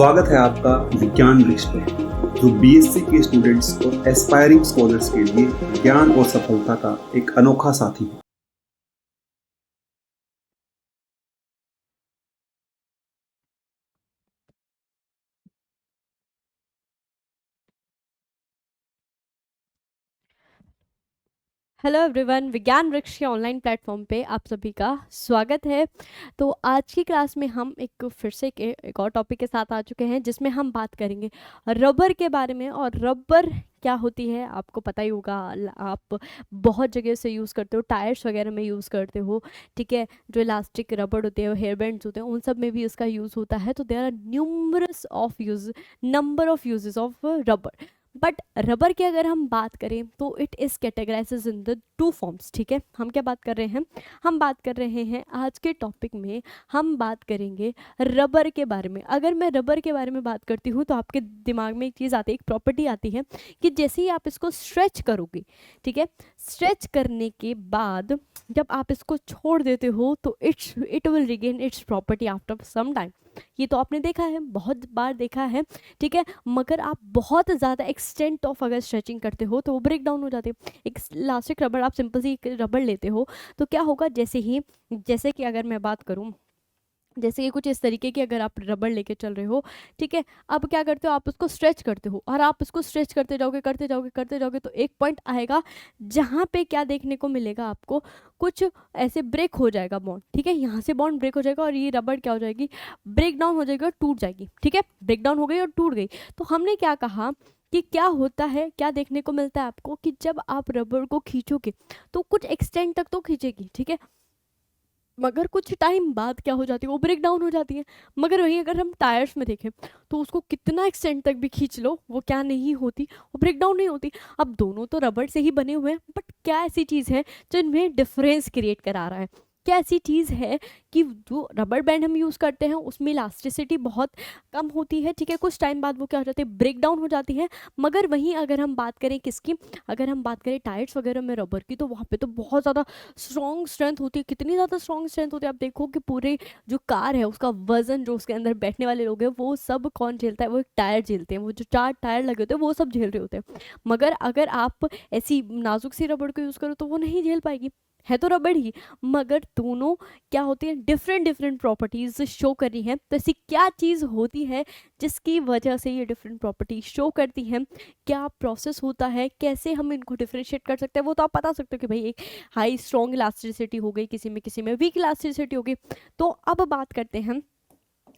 स्वागत है आपका विज्ञान वृक्ष पर, जो बीएससी के स्टूडेंट्स और एस्पायरिंग स्कॉलर्स के लिए ज्ञान और सफलता का एक अनोखा साथी है। हेलो एवरीवन, विज्ञान वृक्ष के ऑनलाइन प्लेटफॉर्म पे आप सभी का स्वागत है। तो आज की क्लास में हम फिर से एक और टॉपिक के साथ आ चुके हैं, जिसमें हम बात करेंगे रबर के बारे में। और रबर क्या होती है आपको पता ही होगा, आप बहुत जगह से यूज़ करते हो, टायर्स वगैरह में यूज़ करते हो, ठीक है। जो इलास्टिक रबर होते हैं, हेयर बैंड्स होते हैं, उन सब में भी इसका यूज़ होता है। तो there are numerous of use number of uses of rubber. But rubber की अगर हम बात करें तो it is categorises in the two forms, ठीक है। हम क्या बात कर रहे हैं, हम बात कर रहे हैं आज के टॉपिक में हम बात करेंगे रबर के बारे में। अगर मैं रबर के बारे में बात करती हूँ तो आपके दिमाग में एक चीज़ आती है, एक प्रॉपर्टी आती है कि जैसे ही आप इसको स्ट्रेच करोगे, ठीक है, स्ट्रेच करने के बाद जब आप इसको छोड़ देते हो तो it will regain its property after some time. ये तो आपने देखा है, बहुत बार देखा है, ठीक है। मगर आप बहुत ज़्यादा एक्सटेंट ऑफ अगर स्ट्रेचिंग करते हो तो वो ब्रेक डाउन हो जाते हैं। एक इलास्टिक रबर, आप सिंपल सी रबर लेते हो तो क्या होगा, जैसे कि अगर मैं बात करूँ, जैसे कि कुछ इस तरीके की अगर आप रबर लेके चल रहे हो, ठीक है। अब क्या करते हो, आप उसको स्ट्रेच करते हो और आप उसको स्ट्रेच करते जाओगे करते जाओगे करते जाओगे तो एक पॉइंट आएगा जहाँ पे क्या देखने को मिलेगा आपको, कुछ ऐसे ब्रेक हो जाएगा बॉन्ड, ठीक है। यहाँ से बॉन्ड ब्रेक हो जाएगा और ये रबर क्या हो जाएगी, ब्रेक डाउन हो जाएगी और टूट जाएगी, ठीक है। ब्रेक डाउन हो गई और टूट गई। तो हमने क्या कहा कि क्या होता है, क्या देखने को मिलता है आपको कि जब आप रबर को खींचोगे तो कुछ एक्सटेंट तक तो खींचेगी, ठीक है, मगर कुछ टाइम बाद क्या हो जाती है, वो ब्रेक डाउन हो जाती है। मगर वहीं अगर हम टायर्स में देखें तो उसको कितना एक्सटेंट तक भी खींच लो, वो क्या नहीं होती, वो ब्रेक डाउन नहीं होती। अब दोनों तो रबर से ही बने हुए हैं, बट क्या ऐसी चीज़ है जो इनमें डिफरेंस क्रिएट करा रहा है, क्या ऐसी चीज़ है कि जो रबर बैंड हम यूज़ करते हैं उसमें इलास्टिसिटी बहुत कम होती है, ठीक है। कुछ टाइम बाद वो क्या हो जाती है, ब्रेक डाउन हो जाती है। मगर वहीं अगर हम बात करें किसकी, अगर हम बात करें टायर्स वगैरह में रबर की, तो वहाँ पे तो बहुत ज़्यादा स्ट्रॉन्ग स्ट्रेंथ होती है। कितनी ज़्यादा स्ट्रॉन्ग स्ट्रेंथ होती है, आप देखो कि पूरे जो कार है उसका वजन, जो उसके अंदर बैठने वाले लोग हैं, वो सब कौन झेलता है, वो एक टायर झेलते हैं। वो जो 4 टायर लगे होते हैं वो सब झेल रहे होते हैं। मगर अगर आप ऐसी नाजुक सी रबड़ को यूज़ करो तो वो नहीं झेल पाएगी, है तो रबड़ ही। मगर दोनों क्या होती है, डिफरेंट डिफरेंट प्रॉपर्टीज शो कर रही हैं। तो ऐसी क्या चीज़ होती है जिसकी वजह से ये डिफरेंट प्रॉपर्टीज शो करती हैं, क्या प्रोसेस होता है, कैसे हम इनको डिफरेंशिएट कर सकते हैं, वो तो आप बता सकते हो कि भाई एक हाई स्ट्रॉन्ग इलास्टिसिटी हो गई, किसी में वीक इलास्टिसिटी हो गई। तो अब बात करते हैं,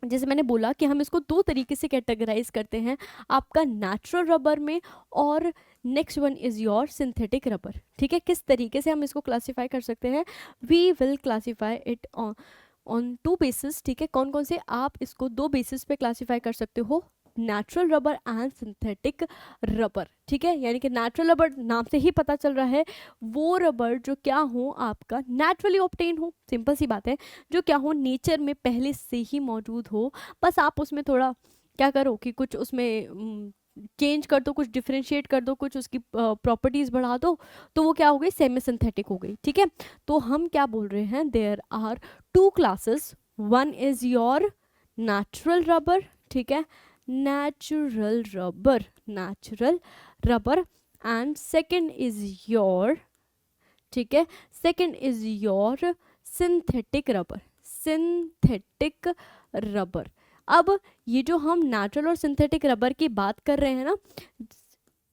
जैसे मैंने बोला कि हम इसको दो तरीके से कैटेगराइज करते हैं, आपका नेचुरल रबर में, और next one is your synthetic rubber, ठीक है। किस तरीके से हम इसको क्लासीफाई कर सकते हैं, we will classify it on two basis, ठीक है। कौन कौन से आप इसको दो बेसिस पे क्लासीफाई कर सकते हो, natural rubber and synthetic rubber, ठीक है। यानी कि नेचुरल रबर नाम से ही पता चल रहा है, वो रबर जो क्या हो, आपका नेचुरली ऑब्टेन हो, सिंपल सी बात है, जो क्या हो, नेचर में पहले से ही मौजूद हो। बस आप उसमें थोड़ा क्या करो कि कुछ उसमें चेंज कर दो, कुछ डिफ्रेंशिएट कर दो, कुछ उसकी प्रॉपर्टीज बढ़ा दो, तो वो क्या हो गई, सेमी सिंथेटिक हो गई, ठीक है। तो हम क्या बोल रहे हैं, there are two classes, one is your natural rubber, ठीक है, natural rubber and second is your, ठीक है, second is your synthetic rubber. अब ये जो हम नेचुरल और सिंथेटिक रबर की बात कर रहे हैं ना,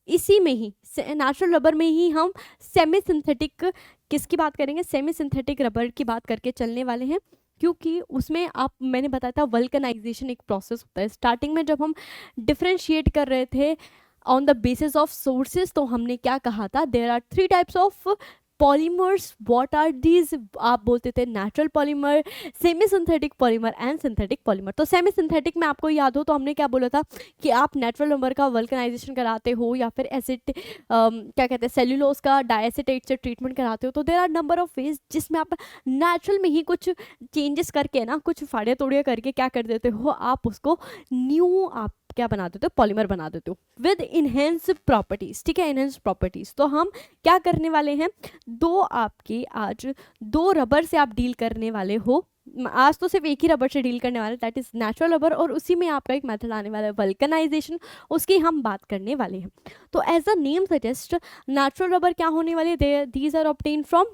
इसी में ही नेचुरल रबर में ही हम सेमी सिंथेटिक किसकी बात करेंगे, सेमी सिंथेटिक रबर की बात करके चलने वाले हैं। क्योंकि उसमें आप, मैंने बताया था, वल्कनाइजेशन एक प्रोसेस होता है। स्टार्टिंग में जब हम डिफ्रेंशिएट कर रहे थे on the basis of sources, तो हमने क्या कहा था, there are 3 types of polymers, what are these, आप बोलते थे natural polymer, semi synthetic polymer and synthetic polymer. तो सेमी सिंथेटिक में आपको याद हो तो हमने क्या बोला था कि आप नेचुरल रबर का वल्कनाइजेशन कराते हो या फिर एसिड क्या कहते हैं, सेल्यूलोज का डायएसिटेट से ट्रीटमेंट कराते हो। तो there are number of ways जिसमें आप नेचुरल में ही कुछ चेंजेस करके ना, कुछ फाड़िया तोड़िया करके क्या कर देते हो, आप उसको न्यू आप क्या बना देते हो, पॉलीमर बना देते हो विद इनहेंस प्रॉपर्टीज, ठीक है, इनहेंस प्रॉपर्टीज। तो हम क्या करने वाले हैं, दो आपके आज दो रबर से आप डील करने वाले हो, आज तो सिर्फ एक ही रबर से डील करने वाले, दैट इज नेचुरल रबर, और उसी में आपका एक मेथड आने वाला है वल्कनाइजेशन, उसकी हम बात करने वाले हैं। तो as a name suggest, natural rubber क्या होने वाली है, these are obtain from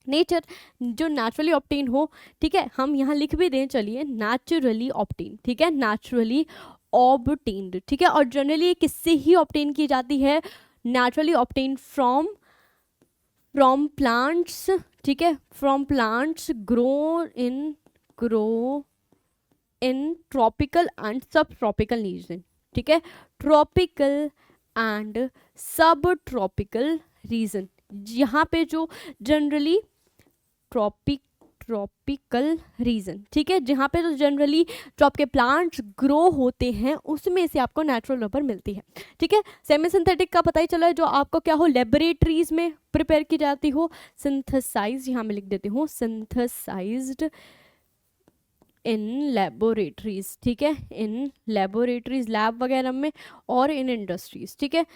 nature, जो नेचुरली ऑब्टेन हो, ठीक है। हम यहाँ लिख भी दें, चलिए, नेचुरली ऑब्टेन, ठीक है, नेचुरली ऑब्टेन्ड, ठीक है। और जनरली किससे ही ऑब्टेन की जाती है, नेचुरली ऑब्टेन फ्रॉम प्लांट्स, ठीक है, from plants grow in tropical and सब ट्रॉपिकल रीजन, ठीक है, ट्रॉपिकल एंड सब ट्रॉपिकल रीजन, यहाँ पे जो जनरली ट्रॉपिकल रीजन, ठीक है, जहाँ पे तो जनरली जो आपके प्लांट्स ग्रो होते हैं उसमें से आपको नेचुरल रबर मिलती है, ठीक है। सेमी सिंथेटिक का पता ही चला है, जो आपको क्या हो, लेबोरेटरीज में प्रिपेयर की जाती हो, सिंथेसाइज, यहाँ मैं लिख देती हूँ सिंथेसाइज्ड इन लेबोरेटरीज, ठीक है, इन लेबोरेटरीज, लैब वगैरह में, और इन इंडस्ट्रीज, ठीक है,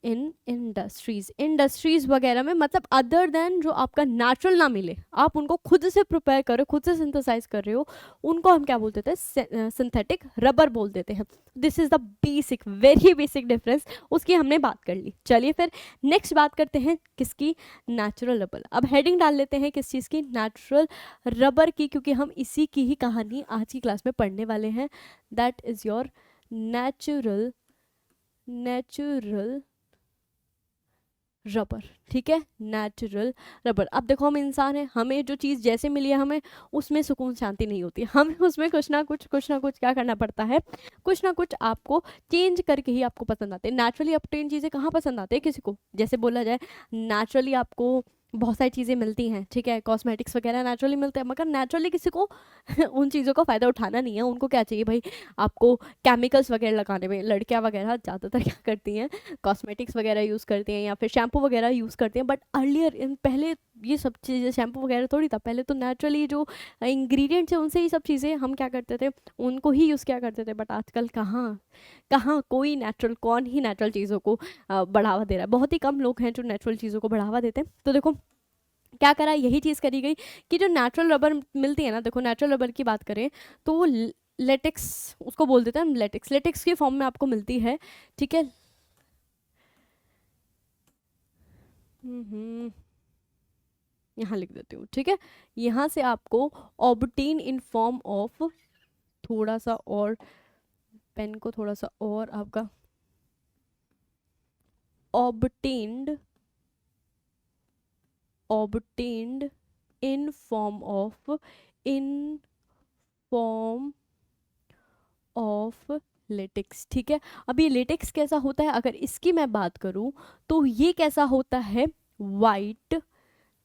इन इंडस्ट्रीज वगैरह में, मतलब अदर देन जो आपका नेचुरल ना मिले, आप उनको खुद से प्रिपेयर कर रहे हो, खुद से सिंथेसाइज कर रहे हो, उनको हम क्या बोलते थे, सिंथेटिक रबर बोल देते हैं। This is the basic, very basic difference, उसकी हमने बात कर ली। चलिए फिर नेक्स्ट बात करते हैं किसकी, नेचुरल रबर। अब हेडिंग डाल लेते हैं किस चीज़ की, नेचुरल रबर की, क्योंकि हम इसी की ही कहानी आज की क्लास में पढ़ने वाले हैं। That is your natural rubber, ठीक है, नेचुरल रबर। अब देखो, हम इंसान हैं, हमें जो चीज़ जैसे मिली है, हमें उसमें सुकून शांति नहीं होती, हमें उसमें कुछ ना कुछ क्या करना पड़ता है, कुछ ना कुछ आपको चेंज करके ही आपको पसंद आते हैं। नेचुरली ऑब्टेन चीज़ें कहाँ पसंद आती है किसी को, जैसे बोला जाए नेचुरली आपको बहुत सारी चीज़ें मिलती हैं, ठीक है, कॉस्मेटिक्स वगैरह नेचुरली मिलते हैं, मगर नेचुरली किसी को उन चीज़ों का फ़ायदा उठाना नहीं है, उनको क्या चाहिए भाई, आपको केमिकल्स वगैरह लगाने में। लड़कियां वगैरह ज़्यादातर क्या करती हैं, कॉस्मेटिक्स वगैरह यूज़ करती हैं या फिर शैम्पू वगैरह यूज़ करती हैं, बट अर्लियर इन पहले ये सब चीज़ें, शैम्पू वगैरह थोड़ी था, पहले तो नेचुरली जो इंग्रेडिएंट्स है उनसे ही सब चीज़ें हम क्या करते थे, उनको ही यूज़ किया करते थे। बट आजकल कहाँ कोई नेचुरल, कौन ही नेचुरल चीज़ों को बढ़ावा दे रहा है, बहुत ही कम लोग हैं जो नेचुरल चीज़ों को बढ़ावा देते हैं। तो देखो क्या करा, यही चीज़ करी गई कि जो नेचुरल रबर मिलती है ना, देखो नेचुरल रबर की बात करें तो लेटेक्स उसको बोल देते हैं हम, लेटेक्स की फॉर्म में आपको मिलती है, ठीक है। यहाँ लिख देती हूँ, ठीक है, यहाँ से आपको ऑब्टेन इन फॉर्म ऑफ, थोड़ा सा और पेन को थोड़ा सा और आपका, obtained in form of latex, ठीक है। अब ये लेटेक्स कैसा होता है, अगर इसकी मैं बात करूं तो ये कैसा होता है, वाइट,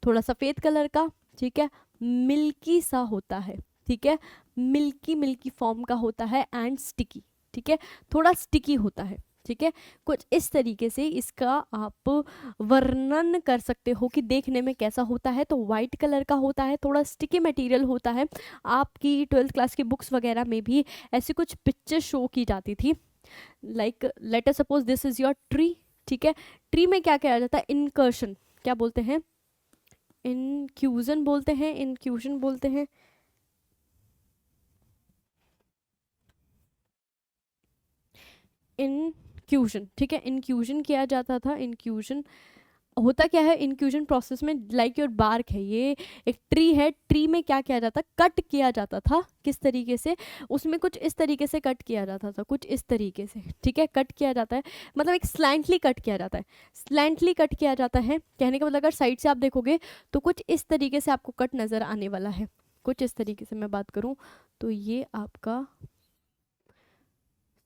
थोड़ा सफ़ेद कलर का, ठीक है, मिल्की सा होता है, ठीक है, मिल्की फॉर्म का होता है, एंड स्टिकी, ठीक है, थोड़ा स्टिकी होता है, ठीक है। कुछ इस तरीके से इसका आप वर्णन कर सकते हो कि देखने में कैसा होता है। तो वाइट कलर का होता है, थोड़ा स्टिकी मटेरियल होता है। आपकी 12th क्लास की बुक्स वगैरह में भी ऐसी कुछ पिक्चर शो की जाती थी, like let us suppose this is your tree, ठीक है। ट्री में क्या किया जाता है, इनकर्शन, क्या बोलते हैं, इनक्यूजन बोलते हैं, इनक्यूजन, ठीक है, इनक्यूजन किया जाता था। इनक्यूजन होता क्या है, इनक्यूजन प्रोसेस में, लाइक योर बार्क है, ये एक ट्री है, ट्री में क्या किया जाता, कट किया जाता था, किस तरीके से, उसमें कुछ इस तरीके से कट किया जाता था, कुछ इस तरीके से, ठीक है, कट किया जाता है, मतलब एक स्लैंटली कट किया जाता है, स्लैंटली कट किया जाता है, कहने का मतलब अगर साइड से आप देखोगे तो कुछ इस तरीके से आपको कट नज़र आने वाला है, कुछ इस तरीके से मैं बात करूँ तो ये आपका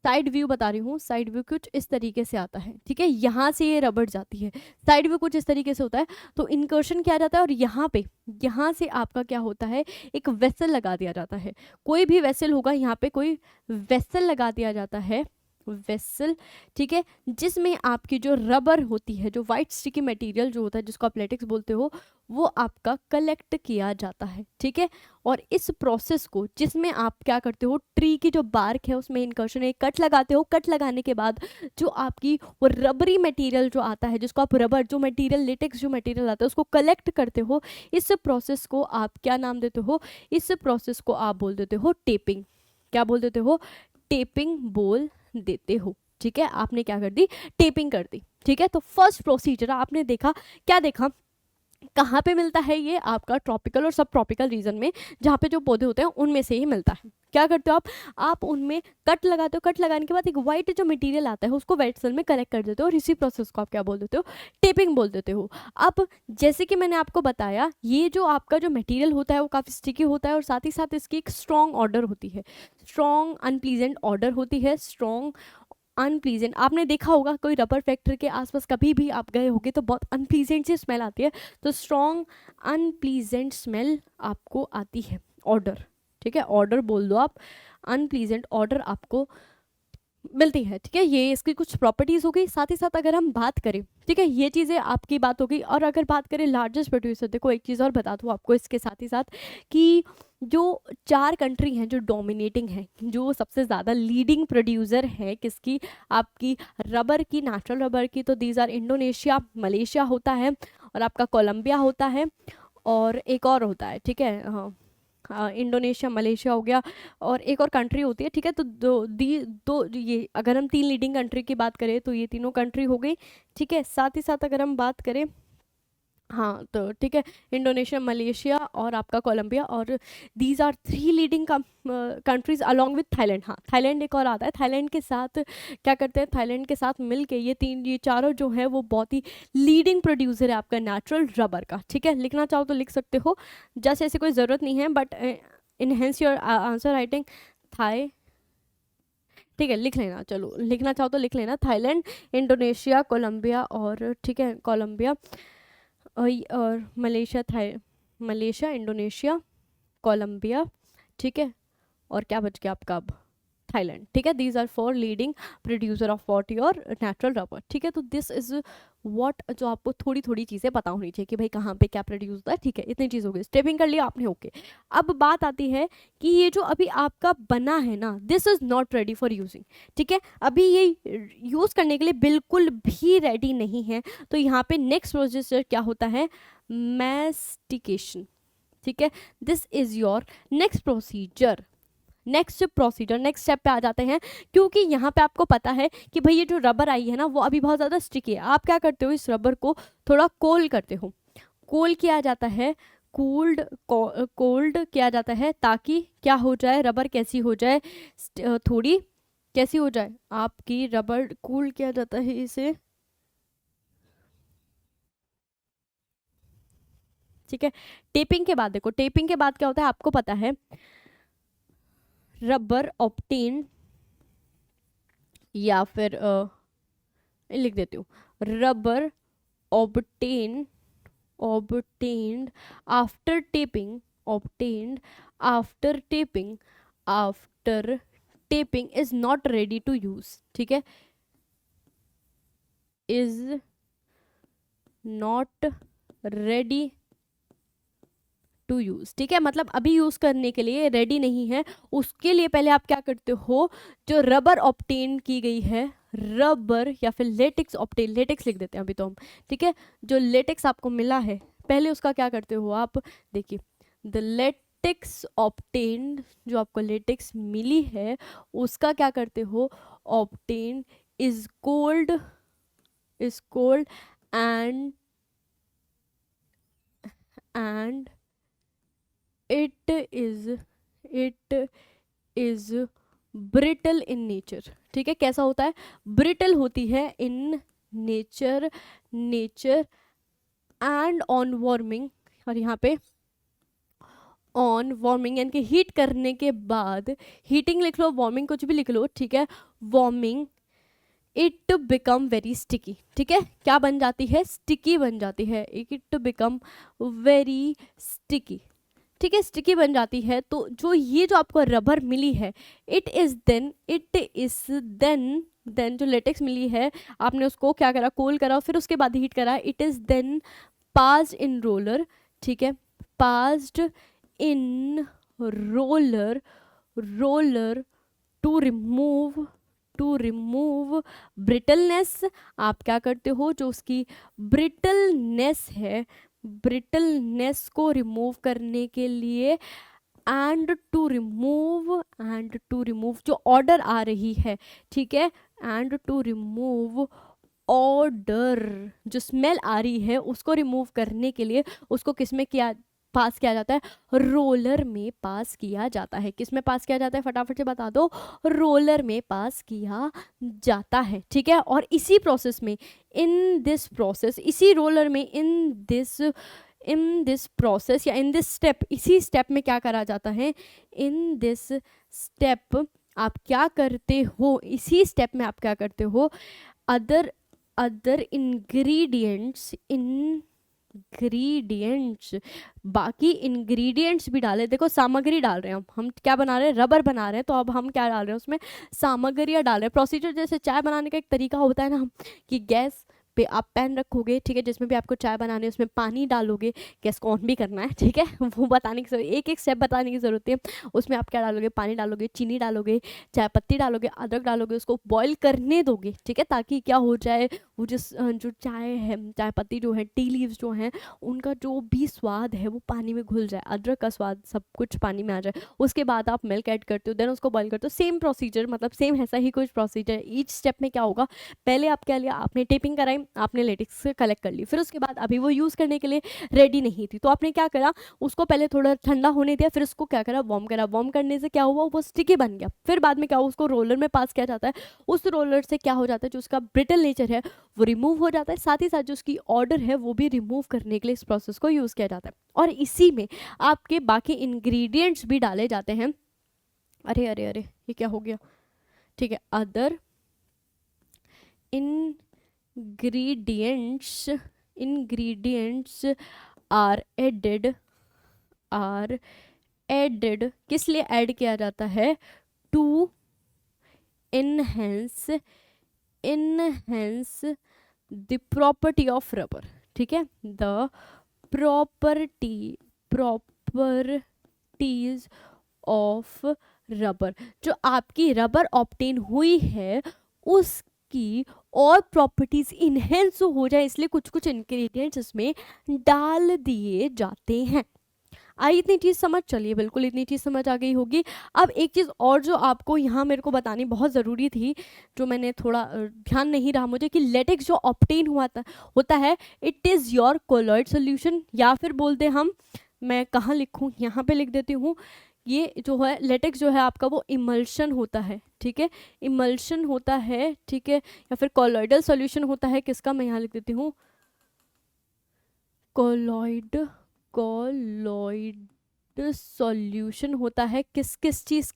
साइड व्यू बता रही हूँ, साइड व्यू कुछ इस तरीके से आता है, ठीक है, यहाँ से ये रबड़ जाती है, साइड व्यू कुछ इस तरीके से होता है। तो इनकर्शन किया जाता है, और यहाँ से आपका क्या होता है, एक वेसल लगा दिया जाता है, कोई भी वेसल होगा, यहाँ पे कोई वेसल लगा दिया जाता है, वेसल, ठीक है, जिसमें आपकी जो रबर होती है, जो वाइट स्टिकी मटेरियल जो होता है जिसको आप लेटेक्स बोलते हो, वो आपका कलेक्ट किया जाता है, ठीक है। और इस प्रोसेस को, जिसमें आप क्या करते हो, ट्री की जो बार्क है उसमें इनकर्शन एक कट लगाते हो, कट लगाने के बाद जो आपकी वो रबरी मटेरियल जो आता है, जिसको आप रबर जो मटेरियल, लेटेक्स जो मटेरियल आता है उसको कलेक्ट करते हो, इस प्रोसेस को आप क्या नाम देते हो, इस प्रोसेस को आप बोल देते हो टेपिंग। क्या बोल देते हो, टेपिंग बोल देते हो, ठीक है। आपने क्या कर दी, टेपिंग कर दी, ठीक है। तो फर्स्ट प्रोसीजर आपने देखा, क्या देखा, कहाँ पे मिलता है ये, आपका ट्रॉपिकल और सब ट्रॉपिकल रीजन में, जहाँ पे जो पौधे होते हैं उनमें से ही मिलता है। क्या करते हो आप उनमें कट लगाते हो, कट लगाने के बाद एक वाइट जो मटेरियल आता है उसको वेट सेल में कलेक्ट कर देते हो, और इसी प्रोसेस को आप क्या बोल देते हो, टेपिंग बोल देते हो। अब जैसे कि मैंने आपको बताया, ये जो आपका जो मटेरियल होता है वो काफ़ी स्टिकी होता है, और साथ ही साथ इसकी एक स्ट्रॉन्ग ऑर्डर होती है, स्ट्रॉन्ग अनप्लीजेंट ऑर्डर होती है, स्ट्रॉन्ग अनप्लीजेंट। आपने देखा होगा कोई रबर फैक्ट्री के आसपास कभी भी आप गए होगे तो बहुत अनप्लीजेंट सी स्मेल आती है, तो स्ट्रॉन्ग अनप्लीजेंट स्मेल आपको आती है, ऑर्डर, ठीक है, ऑर्डर बोल दो आप, अनप्लीजेंट ऑर्डर आपको मिलती है, ठीक है। ये इसकी कुछ प्रॉपर्टीज़ हो गई। साथ ही साथ अगर हम बात करें, ठीक है, ये चीज़ें आपकी बात हो गई। और अगर बात करें लार्जेस्ट प्रोड्यूसर, देखो एक चीज़ और बता दूँ आपको इसके साथ ही साथ, कि जो 4 कंट्री हैं जो डोमिनेटिंग हैं, जो सबसे ज़्यादा लीडिंग प्रोड्यूसर है किसकी, आपकी रबर की, नेचुरल रबर की, तो दीज आर इंडोनेशिया, मलेशिया होता है, और आपका कोलंबिया होता है, और एक और होता है, ठीक है, हाँ, इंडोनेशिया, मलेशिया हो गया, और एक और कंट्री होती है, ठीक है। तो दो ये अगर हम 3 लीडिंग कंट्री की बात करें तो ये तीनों कंट्री हो गई, ठीक है। साथ ही साथ अगर हम बात करें, हाँ, तो ठीक है, इंडोनेशिया, मलेशिया और आपका कोलंबिया, और these are 3 leading countries along with Thailand. हाँ, थाईलैंड एक और आता है, थाईलैंड के साथ क्या करते हैं, थाईलैंड के साथ मिलके ये चारों जो है वो बहुत ही लीडिंग प्रोड्यूसर है आपका नेचुरल रबर का, ठीक है। लिखना चाहो तो लिख सकते हो, जस्ट ऐसे कोई ज़रूरत नहीं है, but enhance your answer writing, Thai, ठीक है, लिख लेना, चलो लिखना चाहो तो लिख लेना, थाईलैंड, इंडोनेशिया, कोलंबिया, और ठीक है, कोलंबिया और मलेशिया, इंडोनेशिया, कोलंबिया, ठीक है, और क्या बच गया आपका अब, थाईलैंड, ठीक है। These are 4 leading producer of what your natural rubber, ठीक है। तो दिस इज वॉट, जो आपको थोड़ी थोड़ी चीज़ें पता होनी चाहिए कि भाई कहाँ पे क्या प्रोड्यूस होता है, ठीक है। इतनी चीज़ हो गई, स्टेपिंग कर लिया आपने, ओके। अब बात आती है कि ये जो अभी आपका बना है ना, this is not ready for using, ठीक है, अभी ये यूज़ करने के लिए बिल्कुल भी रेडी नहीं है। तो यहाँ पे नेक्स्ट प्रोसेसर क्या होता है, मैस्टिकेशन, ठीक है। This is your next procedure, next step पे आ जाते हैं, क्योंकि यहाँ पे आपको पता है कि भाई ये जो रबर आई है ना वो अभी बहुत ज़्यादा स्टिकी है। आप क्या करते हो, इस रबर को थोड़ा कोल करते हो, कोल किया जाता है, कोल्ड किया जाता है, ताकि क्या हो जाए, रबर कैसी हो जाए, थोड़ी कैसी हो जाए आपकी रबर, कूल किया जाता है इसे, ठीक है। टेपिंग के बाद देखो, टेपिंग के बाद क्या होता है आपको पता है, रबर ऑब्टेन, या फिर लिख देती हूँ, rubber obtain, obtained after taping, obtained after taping, after taping is not ready to use, ठीक है, is not ready to use, ठीक है, मतलब अभी यूज़ करने के लिए रेडी नहीं है। उसके लिए पहले आप क्या करते हो, जो रबर ऑब्टेन की गई है, रबर या फिर लेटेक्स ऑब्टेन, लेटेक्स लिख देते हैं अभी तो हम, ठीक है, जो लेटेक्स आपको मिला है पहले उसका क्या करते हो आप, देखिए, द लेटेक्स ऑब्टेन, जो आपको लेटेक्स मिली है उसका क्या करते हो, obtain is cold and it is brittle in nature, ठीक है। कैसा होता है, ब्रिटल होती है in nature and on warming, और यहाँ पे ऑन वार्मिंग यानी कि हीट करने के बाद, हीटिंग लिख लो, वार्मिंग कुछ भी लिख लो, ठीक है, warming, it become very sticky, ठीक है, क्या बन जाती है, स्टिकी बन जाती है, इट बिकम वेरी स्टिकी, ठीक है, स्टिकी बन जाती है। तो जो ये जो आपको रबर मिली है, इट इज देन देन जो लेटेक्स मिली है आपने उसको क्या करा, कोल करा, फिर उसके बाद हीट करा, it is then passed in roller, ठीक है, passed in roller, roller to remove brittleness. आप क्या करते हो, जो उसकी ब्रिटलनेस है, ब्रिटलनेस को रिमूव करने के लिए एंड टू रिमूव जो ऑर्डर आ रही है, ठीक है, एंड टू रिमूव ऑर्डर, जो स्मेल आ रही है उसको रिमूव करने के लिए उसको किस में किया, पास किया जाता है, रोलर में पास किया जाता है। किस में पास किया जाता है, फटाफट से बता दो, रोलर में पास किया जाता है, ठीक है। और इसी प्रोसेस में, इन दिस प्रोसेस, इसी रोलर में, इन दिस प्रोसेस या इन दिस स्टेप, इसी स्टेप में क्या करा जाता है, इन दिस स्टेप आप क्या करते हो, इसी स्टेप में आप क्या करते हो, अदर इंग्रेडिएंट्स, बाकी इंग्रेडिएंट्स भी डाले। देखो सामग्री डाल रहे हैं हम क्या बना रहे हैं, रबर बना रहे हैं, तो अब हम क्या डाल रहे हैं उसमें, सामग्रियाँ डाल रहे हैं। प्रोसीजर जैसे चाय बनाने का एक तरीका होता है ना, कि गैस पे आप पैन रखोगे, ठीक है, जिसमें भी आपको चाय बनानी है, उसमें पानी डालोगे, गैस को ऑन भी करना है, ठीक है, वो बताने की जरूरत, एक एक स्टेप बताने की ज़रूरत है। उसमें आप क्या डालोगे, पानी डालोगे, चीनी डालोगे, चाय पत्ती डालोगे, अदरक डालोगे, उसको बॉईल करने दोगे, ठीक है, ताकि क्या हो जाए, वो जो चाय है, चाय पत्ती जो है, टी लीव्स जो हैं, उनका जो भी स्वाद है वो पानी में घुल जाए, अदरक का स्वाद सब कुछ पानी में आ जाए। उसके बाद आप मिल्क ऐड करते हो, देन उसको बॉईल करते हो। सेम प्रोसीजर, मतलब सेम ऐसा ही कुछ प्रोसीजर। ईच स्टेप में क्या होगा, पहले आप क्या लिया, आपने टेपिंग कराई, आपने लेटेक्स कलेक्ट कर ली, फिर उसके बाद अभी वो यूज़ करने के लिए रेडी नहीं थी, तो आपने क्या करा, उसको पहले थोड़ा ठंडा होने दिया, फिर उसको क्या करा, वार्म करा। वार्म करने से क्या हुआ, वो स्टिकी बन गया। फिर बाद में क्या हुआ, उसको रोलर में पास किया जाता है। उस रोलर से क्या हो जाता है, जो उसका ब्रिटल नेचर है वो रिमूव हो जाता है, साथ ही साथ जो उसकी ऑर्डर है वो भी रिमूव करने के लिए इस प्रोसेस को यूज़ किया जाता है। और इसी में आपके बाकी इंग्रेडिएंट्स भी डाले जाते हैं। अरे अरे अरे, ये क्या हो गया, ठीक है, अदर इंग्रेडिएंट्स आर एडेड, किस लिए ऐड किया जाता है, to enhance the property of rubber, ठीक है, द प्रॉपर्टीज ऑफ रबर, जो आपकी रबर ऑब्टेन हुई है उसकी और प्रॉपर्टीज इनहेंस हो जाए, इसलिए कुछ कुछ इंग्रेडिएंट्स इसमें डाल दिए जाते हैं। आई इतनी चीज़ समझ, चलिए बिल्कुल इतनी चीज़ समझ आ गई होगी। अब एक चीज़ और जो आपको यहाँ मेरे को बतानी बहुत ज़रूरी थी, जो मैंने थोड़ा ध्यान नहीं रहा मुझे, कि लेटेक्स जो ऑब्टेन होता है, it is your colloid solution, या फिर बोलते हम, मैं कहाँ लिखूँ, यहाँ पे लिख देती हूँ, ये जो है लेटेक्स जो है आपका वो इमल्शन होता है, ठीक है, इमल्शन होता है, ठीक है, या फिर कोलॉइडल सोल्यूशन होता है, किसका, मैं यहाँ लिख देती हूँ, कोलॉइड सॉल्यूशन होता है किस किस चीज़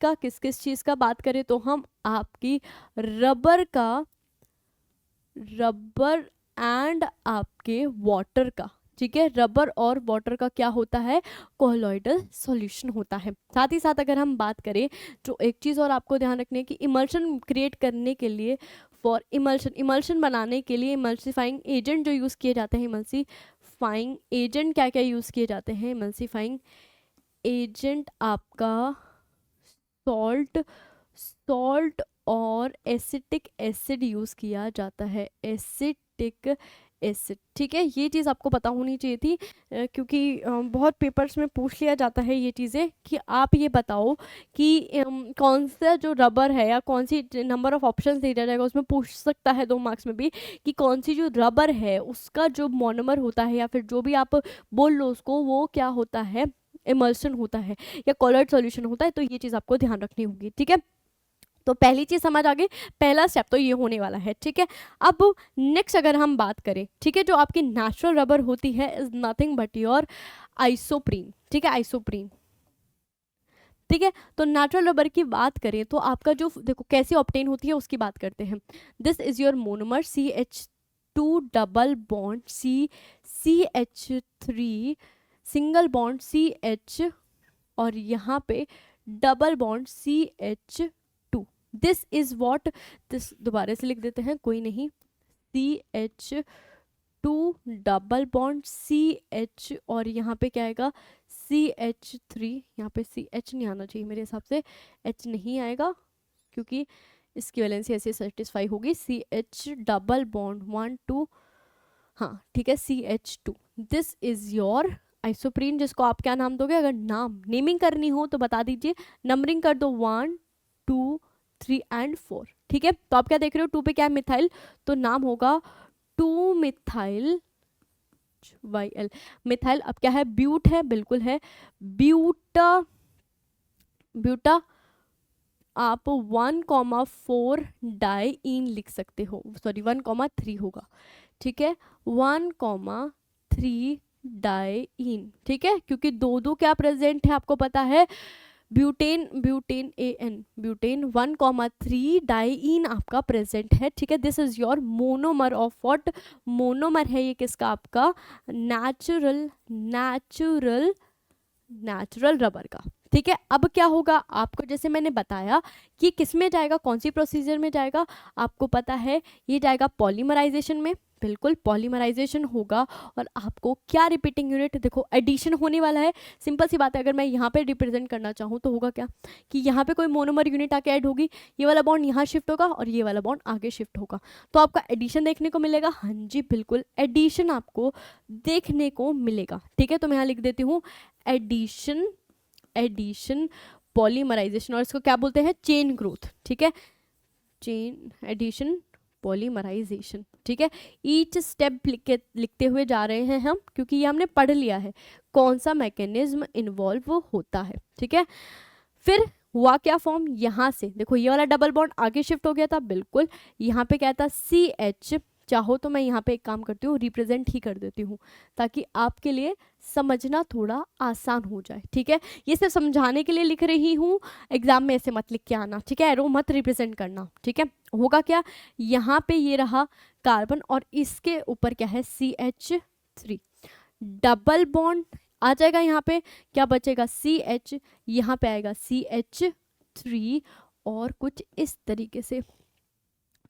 का बात करें तो हम आपकी रबर एंड आपके वाटर का, ठीक है, रबर और वाटर का क्या होता है, कोलॉइडल सॉल्यूशन होता है। साथ ही साथ अगर हम बात करें, जो एक चीज़ और आपको ध्यान रखने की, इमल्शन क्रिएट करने के लिए, फॉर इमल्शन बनाने के लिए इमल्सीफाइंग एजेंट जो यूज़ किए जाते हैं, इमल्सीफाइंग एजेंट क्या क्या यूज़ किए जाते हैं, इमल्सीफाइंग एजेंट आपका सॉल्ट और एसिटिक एसिड यूज़ किया जाता है, एसिटिक एसिड, ठीक है। ये चीज़ आपको पता होनी चाहिए थी, क्योंकि बहुत पेपर्स में पूछ लिया जाता है ये चीज़ें, कि आप ये बताओ कि कौन सा जो रबर है, या कौन सी नंबर ऑफ ऑप्शंस दिया जाएगा, उसमें पूछ सकता है 2 मार्क्स में भी, कि कौन सी जो रबर है उसका जो मोनोमर होता है, या फिर जो भी आप बोल लो उसको, वो क्या होता है, इमल्शन होता है या कोलॉइड सॉल्यूशन होता है। तो ये चीज़ आपको ध्यान रखनी होगी, ठीक है। तो पहली चीज़ समझ आ गई, पहला स्टेप तो ये होने वाला है, ठीक है। अब नेक्स्ट अगर हम बात करें, ठीक है, जो आपकी नेचुरल रबर होती है is nothing but your isoprene, ठीक है, आइसोप्रीन, ठीक है। तो नेचुरल रबर की बात करें तो आपका जो, देखो कैसे ऑब्टेन होती है उसकी बात करते हैं। This is your monomer CH2 double bond CH3 single bond CH, और यहाँ पे double bond CH2, this is what, this दोबारा से लिख देते हैं, कोई नहीं, CH2 डबल बॉन्ड CH, और यहाँ पे क्या आएगा CH3, यहाँ पे CH नहीं आना चाहिए मेरे हिसाब से, H नहीं आएगा क्योंकि इसकी वैलेंसी ऐसे सेटिस्फाई होगी, CH डबल बॉन्ड 1 2, हाँ ठीक है, CH2, this is your isoprene, जिसको आप क्या नाम दोगे, अगर नाम नेमिंग करनी हो तो बता दीजिए, नंबरिंग कर दो 1 2 3 एंड 4, ठीक है। तो आप क्या देख रहे हो, 2 पे क्या है मिथाइल, तो नाम होगा 2 मिथाइल YL, मिथाइल। अब क्या है, ब्यूट है, बिल्कुल है, ब्यूटा, ब्यूटा आप 1,4 डाइईन लिख सकते हो, सॉरी 1,3 होगा, ठीक है, 1,3 डाइईन, ठीक है, क्योंकि दो दो क्या प्रेजेंट है आपको पता है, butane, butane AN, butane 1,3 diene आपका प्रेजेंट है, ठीक है। This is your monomer of what, monomer है ये किसका, आपका नेचुरल नेचुरल नेचुरल रबर का, ठीक है। अब क्या होगा आपको, जैसे मैंने बताया कि किस में जाएगा, कौन सी प्रोसीजर में जाएगा, आपको पता है ये जाएगा पॉलीमराइजेशन में, बिल्कुल पॉलीमराइजेशन होगा, और आपको क्या रिपीटिंग यूनिट, देखो एडिशन होने वाला है, सिंपल सी बात है, अगर मैं यहाँ पे रिप्रेजेंट करना चाहूँ तो होगा क्या कि यहाँ पे कोई मोनोमर यूनिट आके ऐड होगी, ये वाला बॉन्ड यहाँ शिफ्ट होगा और ये वाला बॉन्ड आगे शिफ्ट होगा, तो आपका एडिशन देखने को मिलेगा, हाँ जी बिल्कुल एडिशन आपको देखने को मिलेगा, ठीक है। तो मैं यहाँ लिख देती हूँ एडिशन, एडिशन पॉलीमराइजेशन, और इसको क्या बोलते हैं, चेन ग्रोथ, ठीक है, चेन एडिशन पॉलीमराइजेशन, ठीक है। ईच स्टेप लिखते हुए जा रहे हैं हम, क्योंकि ये हमने पढ़ लिया है कौन सा मैकेनिज्म इन्वॉल्व होता है, ठीक है। फिर हुआ क्या फॉर्म, यहाँ से देखो ये वाला डबल बॉन्ड आगे शिफ्ट हो गया था, बिल्कुल, यहाँ पे क्या था CH, चाहो तो मैं यहाँ पे एक काम करती हूँ, रिप्रेजेंट ही कर देती हूँ ताकि आपके लिए समझना थोड़ा आसान हो जाए, ठीक है। ये सिर्फ समझाने के लिए लिख रही हूँ, एग्जाम में ऐसे मत लिख के आना, ठीक है, एरो मत रिप्रेजेंट करना, ठीक है। होगा क्या, यहाँ पे ये रहा कार्बन और इसके ऊपर क्या है CH3, डबल बॉन्ड आ जाएगा, यहाँ पे क्या बचेगा CH, यहाँ पे आएगा CH3 और कुछ इस तरीके से,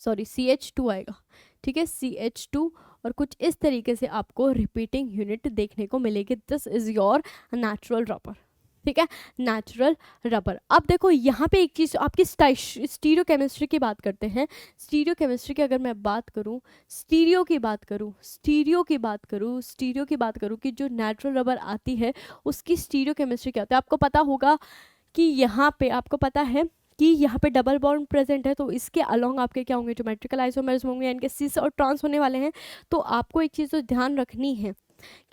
सॉरी CH2 आएगा, ठीक है, CH2 और कुछ इस तरीके से आपको रिपीटिंग यूनिट देखने को मिलेगी, this is your natural rubber, ठीक है, नेचुरल रबर। अब देखो यहाँ पे एक चीज आपकी स्टीरियो केमिस्ट्री की बात करते हैं, स्टीरियो केमिस्ट्री की अगर मैं बात करूँ, स्टीरियो की बात करूँ, स्टीरियो की बात करूँ, स्टीरियो की बात करूँ कि जो नेचुरल रबर आती है उसकी स्टीरियो केमिस्ट्री क्या होता है, आपको पता होगा कि यहाँ पे आपको पता है कि यहाँ पे डबल बॉन्ड प्रेजेंट है, तो इसके अलोंग आपके क्या होंगे, ज्योमेट्रिकल आइसोमर्स होंगे, इनके सिस और ट्रांस होने वाले हैं। तो आपको एक चीज़ तो ध्यान रखनी है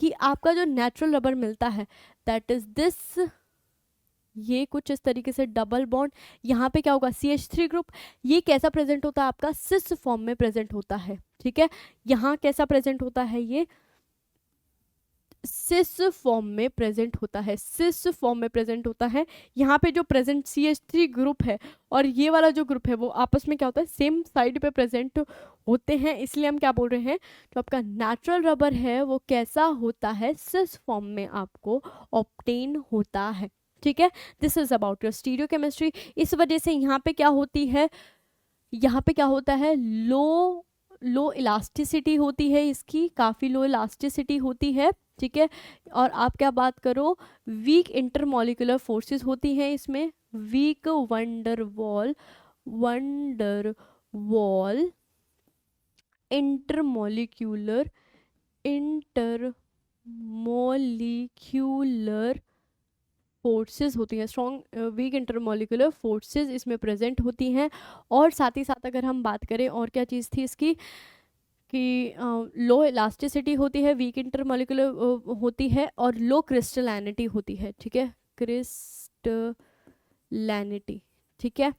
कि आपका जो नेचुरल रबर मिलता है दैट इज दिस, ये कुछ इस तरीके से डबल बॉन्ड, यहाँ पे क्या होगा CH3 ग्रुप, ये कैसा प्रेजेंट होता है आपका सिस फॉर्म में प्रेजेंट होता है, ठीक है। यहाँ कैसा प्रेजेंट होता है, ये सिस फॉर्म में प्रेजेंट होता है, सिस फॉर्म में प्रेजेंट होता है। यहाँ पे जो प्रेजेंट CH3 ग्रुप है और ये वाला जो ग्रुप है वो आपस में क्या होता है, सेम साइड पे प्रेजेंट होते हैं, इसलिए हम क्या बोल रहे हैं, जो आपका नेचुरल रबर है वो कैसा होता है, सिस फॉर्म में आपको ऑब्टेन होता है, ठीक है। This is about your stereo chemistry. इस वजह से यहाँ पे क्या होती है, यहाँ पे क्या होता है, लो इलास्टिसिटी होती है, इसकी काफ़ी लो इलास्टिसिटी होती है, ठीक है। और आप क्या बात करो, वीक इंटरमॉलिक्यूलर फोर्सेस होती हैं इसमें, वीक वंडरवॉल इंटरमॉलिक्यूलर फोर्सेस होती हैं, स्ट्रॉन्ग वीक इंटरमॉलिक्यूलर फोर्सेस इसमें प्रेजेंट होती हैं। और साथ ही साथ अगर हम बात करें और क्या चीज़ थी इसकी, कि लो इलास्टिसिटी होती है, वीक इंटरमॉलिक्यूलर होती है और लो क्रिस्टलैनिटी होती है, ठीक है, क्रिस्टलैनिटी, ठीक है।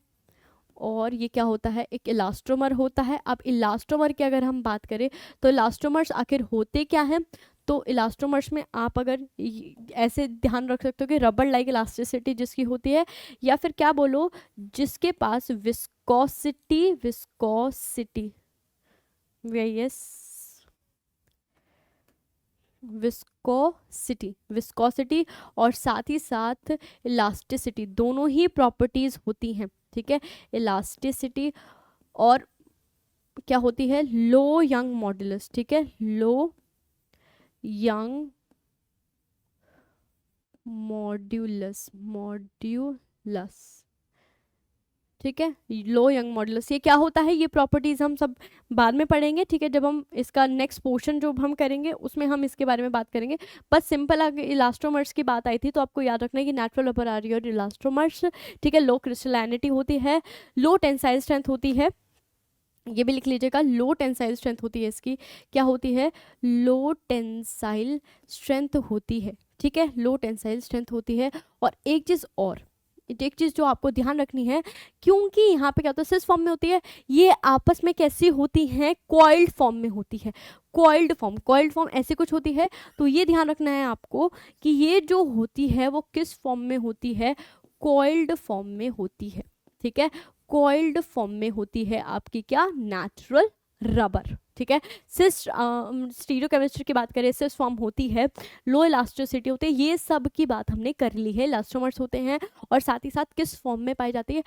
और ये क्या होता है, एक इलास्ट्रोमर होता है। अब इलास्ट्रोमर की अगर हम बात करें तो इलास्ट्रोमर्स आखिर होते क्या हैं, तो इलास्ट्रोमर्स में आप अगर ऐसे ध्यान रख सकते हो कि रबर लाइक इलास्टिसिटी जिसकी होती है, या फिर क्या बोलो जिसके पास विस्कोसिटी विस्कोसिटी और साथ ही साथ इलास्टिसिटी, दोनों ही प्रॉपर्टीज होती हैं, ठीक है, इलास्टिसिटी, और क्या होती है, लो यंग मॉड्यूलस, ठीक है, लो यंग मॉड्यूलस, ठीक है, लो यंग मॉड्यूलस। ये क्या होता है, ये प्रॉपर्टीज हम सब बाद में पढ़ेंगे, ठीक है, जब हम इसका नेक्स्ट पोर्शन जो हम करेंगे उसमें हम इसके बारे में बात करेंगे। बस सिंपल अगर इलास्टोमर्स की बात आई थी तो आपको याद रखना है कि नेचुरल रबर आ रही है और इलास्टोमर्स, ठीक है, लो क्रिस्टलैनिटी होती है, लो टेंसाइल स्ट्रेंथ होती है, ये भी लिख लीजिएगा, लो टेंसाइल स्ट्रेंथ होती है इसकी, क्या होती है, लो टेंसाइल स्ट्रेंथ होती है, ठीक है, लो टेंसाइल स्ट्रेंथ होती है। और एक चीज़ जो आपको ध्यान रखनी है, क्योंकि यहाँ पे क्या होता है, सिस फॉर्म में होती है, ये आपस में कैसी होती हैं, कॉइल्ड फॉर्म में होती है, कॉइल्ड फॉर्म ऐसे कुछ होती है। तो ये ध्यान रखना है आपको कि ये जो होती है वो किस फॉर्म में होती है, कॉइल्ड फॉर्म में होती है, ठीक है, कॉइल्ड फॉर्म में होती है आपकी क्या, नेचुरल रबर, ठीक है। सिस स्टीरियोकेमिस्ट्री की बात करें, सिस फॉर्म होती है, लो इलास्टिसिटी होती है, ये सब की बात हमने कर ली है, इलास्टोमर्स होते हैं, और साथ ही साथ किस फॉर्म में पाई जाती है,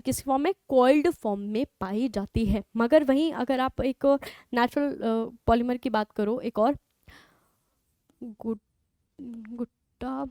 किस फॉर्म में, कॉइल्ड फॉर्म में पाई जाती है। मगर वहीं अगर आप एक नेचुरल पॉलीमर की बात करो, एक और गुट्टा,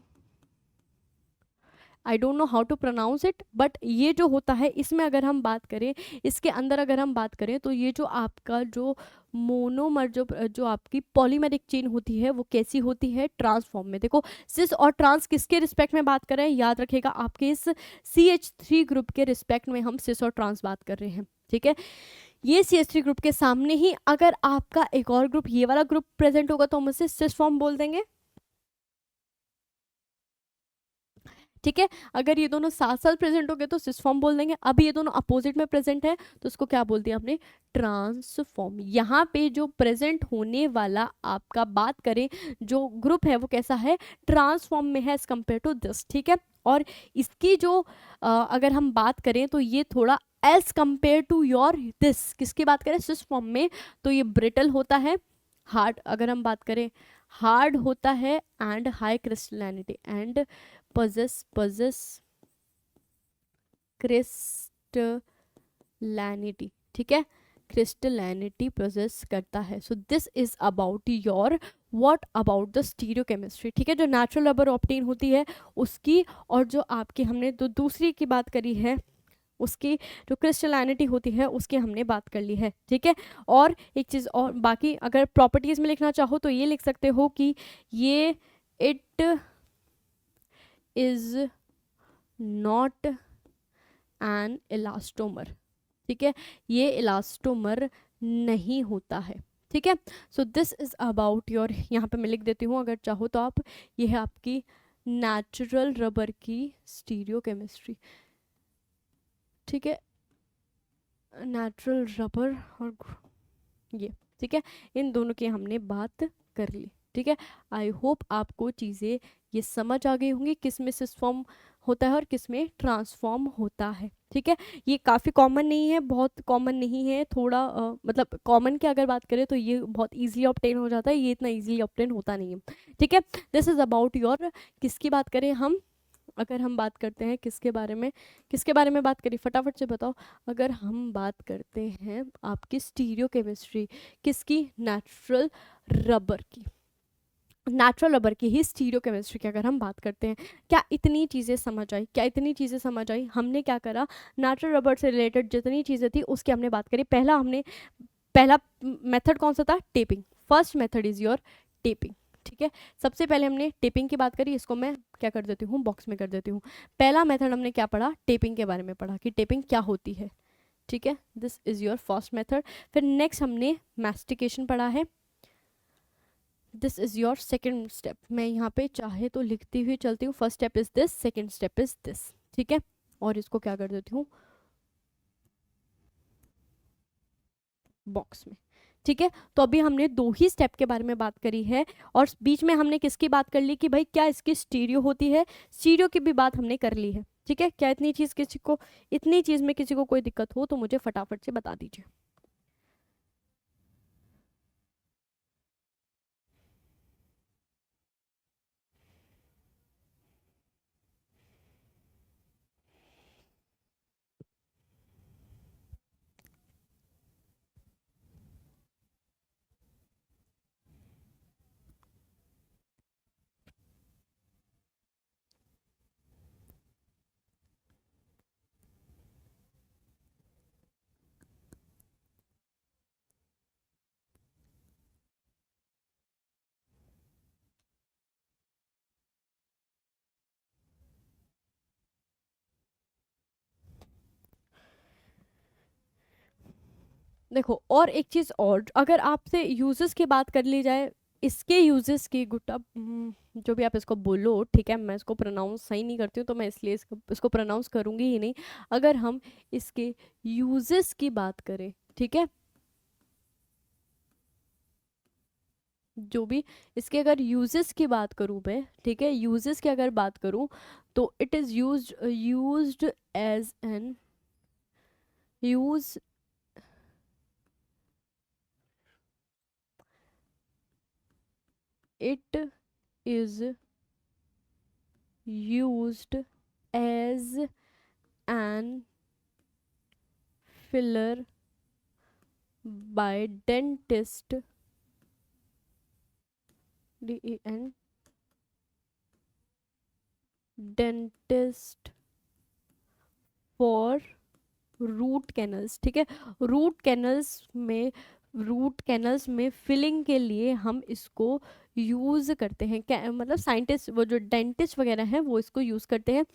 I don't know how to pronounce it, but ये जो होता है इसमें अगर हम बात करें, इसके अंदर अगर हम बात करें तो ये जो आपका जो मोनोमर जो आपकी पॉलीमेरिक चेन होती है वो कैसी होती है, ट्रांसफॉर्म में। देखो सिस और ट्रांस किसके रिस्पेक्ट में बात कर रहे हैं, याद रखिएगा आपके इस CH3 ग्रुप के रिस्पेक्ट में हम सिस और ट्रांस बात कर रहे हैं, ठीक है। ये CH3 ग्रुप के सामने ही अगर आपका एक और ग्रुप, ये वाला ग्रुप प्रेजेंट होगा तो हम उसे सिस फॉर्म बोल देंगे, ठीक है। अगर ये दोनों साथ साथ प्रेजेंट हो गए तो सिस फॉर्म बोल देंगे। अब ये दोनों अपोजिट में प्रेजेंट है तो उसको क्या बोल दिया हमने, ट्रांसफॉर्म। यहाँ पे जो प्रेजेंट होने वाला आपका बात करें जो ग्रुप है वो कैसा है, ट्रांसफॉर्म में है एज कम्पेयर टू दिस, ठीक है। और इसकी जो अगर हम बात करें तो ये थोड़ा as compare to your this, किसकी बात करें, सिस फॉर्म में, तो ये ब्रिटल होता है, हार्ड, अगर हम बात करें हार्ड होता है, एंड हाई क्रिस्टलैनिटी, एंड possess क्रिस्टलैनिटी, ठीक है, क्रिस्टलैनिटी पोजेस करता है। So this is about your what about the stereochemistry, ठीक है, जो नेचुरल रबर ऑब्टेन होती है उसकी, और जो आपकी हमने जो दूसरी की बात करी है उसकी जो क्रिस्टलैनिटी होती है उसकी हमने बात कर ली है, ठीक है। और एक चीज़ और, बाकी अगर प्रॉपर्टीज़ में लिखना चाहो तो ये लिख सकते हो कि ये it is not an elastomer, ठीक है, ये इलास्टोमर नहीं होता है, ठीक है। So this is about your, यहाँ पे मैं लिख देती हूँ अगर चाहो तो आप, ये है आपकी नेचुरल रबर की स्टीरियोकेमिस्ट्री, ठीक है, नेचुरल रबर और ये, ठीक है, इन दोनों की हमने बात कर ली, ठीक है। आई होप आपको चीज़ें ये समझ आ गई होंगी किस में सिस फॉर्म होता है और किस में ट्रांसफॉर्म होता है, ठीक है। ये काफ़ी कॉमन नहीं है, बहुत कॉमन नहीं है, थोड़ा मतलब कॉमन की अगर बात करें तो ये बहुत इजीली ऑब्टेन हो जाता है, ये इतना इजीली ऑब्टेन होता नहीं है, ठीक है। दिस इज़ अबाउट योर, किसकी बात करें हम, अगर हम बात करते हैं किसके बारे में बात करी, फटाफट से बताओ। अगर हम बात करते हैं आपकी स्टीरियो केमिस्ट्री किसकी, नेचुरल रबर की, नेचुरल रबर की ही स्टीरियो केमिस्ट्री की अगर हम बात करते हैं, क्या इतनी चीज़ें समझ आई, हमने क्या करा, नेचुरल रबर से रिलेटेड जितनी चीज़ें थी उसकी हमने बात करी। पहला मेथड कौन सा था, tapping, first method is your tapping, ठीक है। सबसे पहले हमने टेपिंग की बात करी, इसको मैं क्या कर देती हूँ, बॉक्स में कर देती हूँ। पहला मेथड हमने क्या पढ़ा, टेपिंग के बारे में पढ़ा कि टेपिंग क्या होती है, ठीक है, this is your first method. फिर नेक्स्ट हमने मैस्टिकेशन पढ़ा है, this is your second step. मैं यहाँ पे चाहे तो लिखती हुई चलती हूँ, first step is this, second step is this, ठीक है। और इसको क्या कर देती हूँ बॉक्स में, ठीक है। तो अभी हमने 2 ही स्टेप के बारे में बात करी है, और बीच में हमने किसकी बात कर ली कि भाई क्या इसकी स्टीरियो होती है, स्टीरियो की भी बात हमने कर ली है, ठीक है। क्या इतनी चीज़ में किसी को कोई दिक्कत हो तो मुझे फटाफट से बता दीजिए। देखो और एक चीज़ और, अगर आपसे यूजेस की बात कर ली जाए, इसके यूजेस की गुट्टा जो भी आप इसको बोलो, ठीक है, मैं इसको प्रोनाउंस सही नहीं करती हूँ तो मैं इसलिए इसको प्रोनाउंस करूँगी ही नहीं। अगर हम इसके यूजेस की बात करें, ठीक है, जो भी इसके अगर यूजेस की बात करूँ मैं, ठीक है, यूजेस की अगर बात करूँ तो it is used as an use it is used as an filler by dentist, DEN, dentist for root canals, ठीक है, रूट कैनल्स में फिलिंग के लिए हम इसको यूज़ करते हैं, क्या मतलब साइंटिस्ट वो जो डेंटिस्ट वगैरह हैं वो इसको यूज़ करते हैं।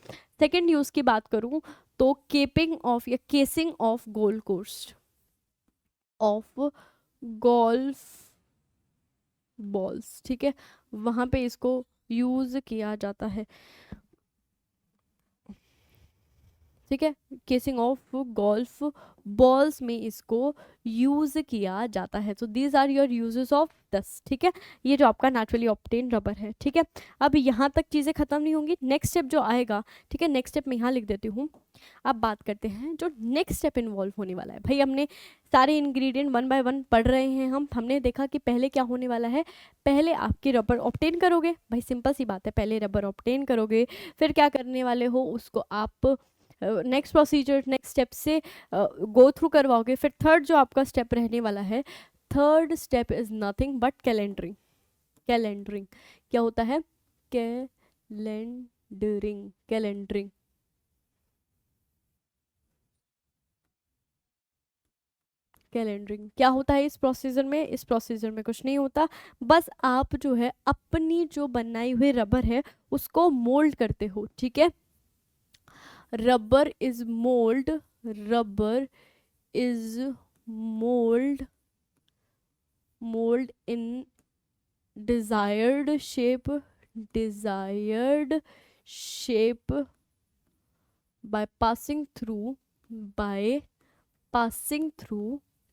सेकंड यूज़ की बात करूँ तो केपिंग ऑफ या casing of golf course of golf balls, ठीक है, वहाँ पे इसको यूज़ किया जाता है, ठीक है, केसिंग ऑफ गोल्फ बॉल्स में इसको यूज किया जाता है। तो these are your uses of this, ठीक है, ये जो आपका नेचुरली ऑब्टेन रबर है, ठीक है। अब यहाँ तक चीज़ें खत्म नहीं होंगी, नेक्स्ट स्टेप जो आएगा, ठीक है, नेक्स्ट स्टेप मैं यहाँ लिख देती हूँ। अब बात करते हैं जो नेक्स्ट स्टेप इन्वॉल्व होने वाला है। भाई हमने सारे इंग्रेडिएंट वन बाय वन पढ़ रहे हैं, हमने देखा कि पहले क्या होने वाला है, पहले आपकी रबर ऑब्टेन करोगे, भाई सिंपल सी बात है, पहले रबर ऑब्टेन करोगे, फिर क्या करने वाले हो, उसको आप नेक्स्ट प्रोसीजर नेक्स्ट स्टेप से गो थ्रू करवाओगे। फिर थर्ड जो आपका स्टेप रहने वाला है, third step is nothing but calendering. Calendering क्या होता है, कैलेंडरिंग, कैलेंडरिंग, कैलेंडरिंग क्या होता है इस प्रोसीजर में, इस प्रोसीजर में कुछ नहीं होता, बस आप जो है अपनी जो बनाई हुई रबर है उसको मोल्ड करते हो, ठीक है, rubber is mould, rubber is mold in desired shape, desired shape by passing through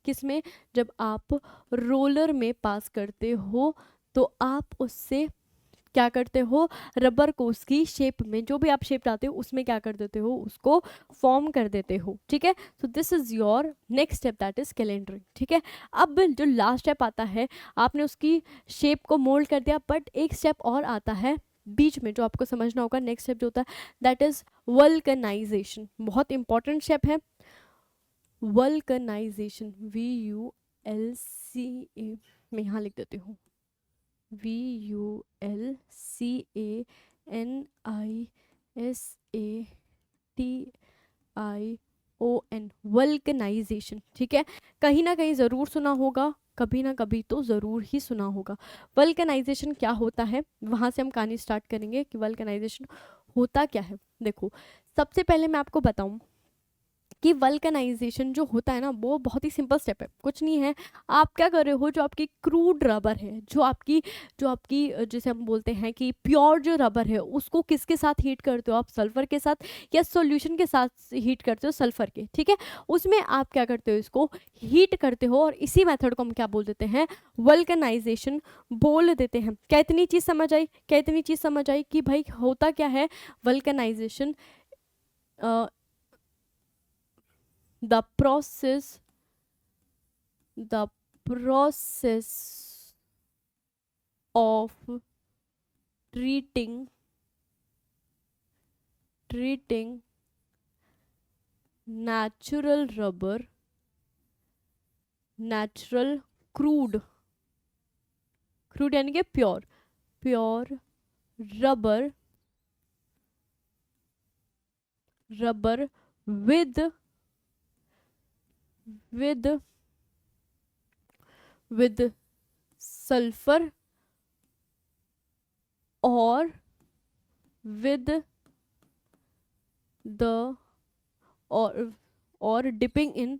किसमें, जब आप रोलर में पास करते हो तो आप उससे क्या करते हो, रबर को उसकी शेप में, जो भी आप शेप चाहते हो उसमें क्या कर देते हो, उसको फॉर्म कर देते हो, ठीक है। So this is your next step that is calendering, ठीक है। अब जो लास्ट स्टेप आता है, आपने उसकी शेप को मोल्ड कर दिया, बट एक स्टेप और आता है बीच में जो आपको समझना होगा, नेक्स्ट स्टेप जो होता है दैट इज वल्कनाइजेशन, बहुत इंपॉर्टेंट स्टेप है वल्कनाइजेशन, VULCA, मैं यहाँ लिख देती हूँ, VULCANISATION, वल्कनाइजेशन, ठीक है, कहीं ना कहीं ज़रूर सुना होगा, कभी ना कभी तो ज़रूर ही सुना होगा। वल्कनाइजेशन क्या होता है, वहाँ से हम कहानी स्टार्ट करेंगे कि वल्कनाइजेशन होता क्या है। देखो सबसे पहले मैं आपको बताऊं कि वल्कनाइजेशन जो होता है ना वो बहुत ही सिंपल स्टेप है, कुछ नहीं है, आप क्या कर रहे हो, जो आपकी क्रूड रबर है, जो आपकी जैसे हम बोलते हैं कि प्योर जो रबर है उसको किसके साथ हीट करते हो आप, सल्फर के साथ या सॉल्यूशन के साथ हीट करते हो, सल्फर के, ठीक है, उसमें आप क्या करते हो, इसको हीट करते हो, और इसी मेथड को हम क्या बोल देते हैं, वल्कनाइजेशन बोल देते हैं। क्या इतनी चीज़ समझ आई, क्या इतनी चीज़ समझ आई कि भाई होता क्या है vulcanization, the process of treating natural rubber, natural crude यानी कि pure rubber with sulfur or with the or dipping in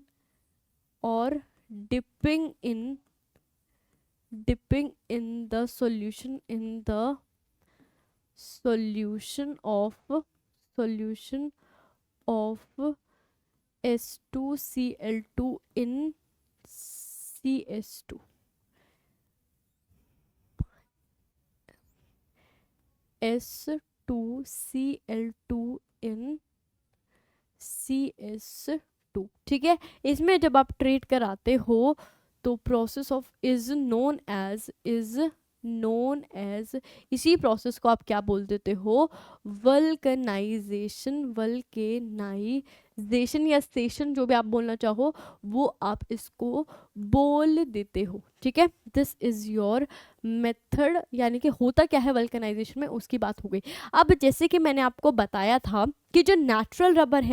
dipping in the solution of S2Cl2 in CS2. S2Cl2 in CS2, ठीक है। इसमें जब आप ट्रीट कराते हो तो process of is known as इसी प्रोसेस को आप क्या बोल देते हो, वल्कनाइजेशन या सेशन, जो भी आप बोलना चाहो वो आप इसको बोल देते हो, ठीक है। दिस इज योर मेथड, यानी कि होता क्या है वल्कनाइजेशन में, उसकी बात हो गई। अब जैसे कि मैंने आपको बताया था कि जो नेचुरल रबर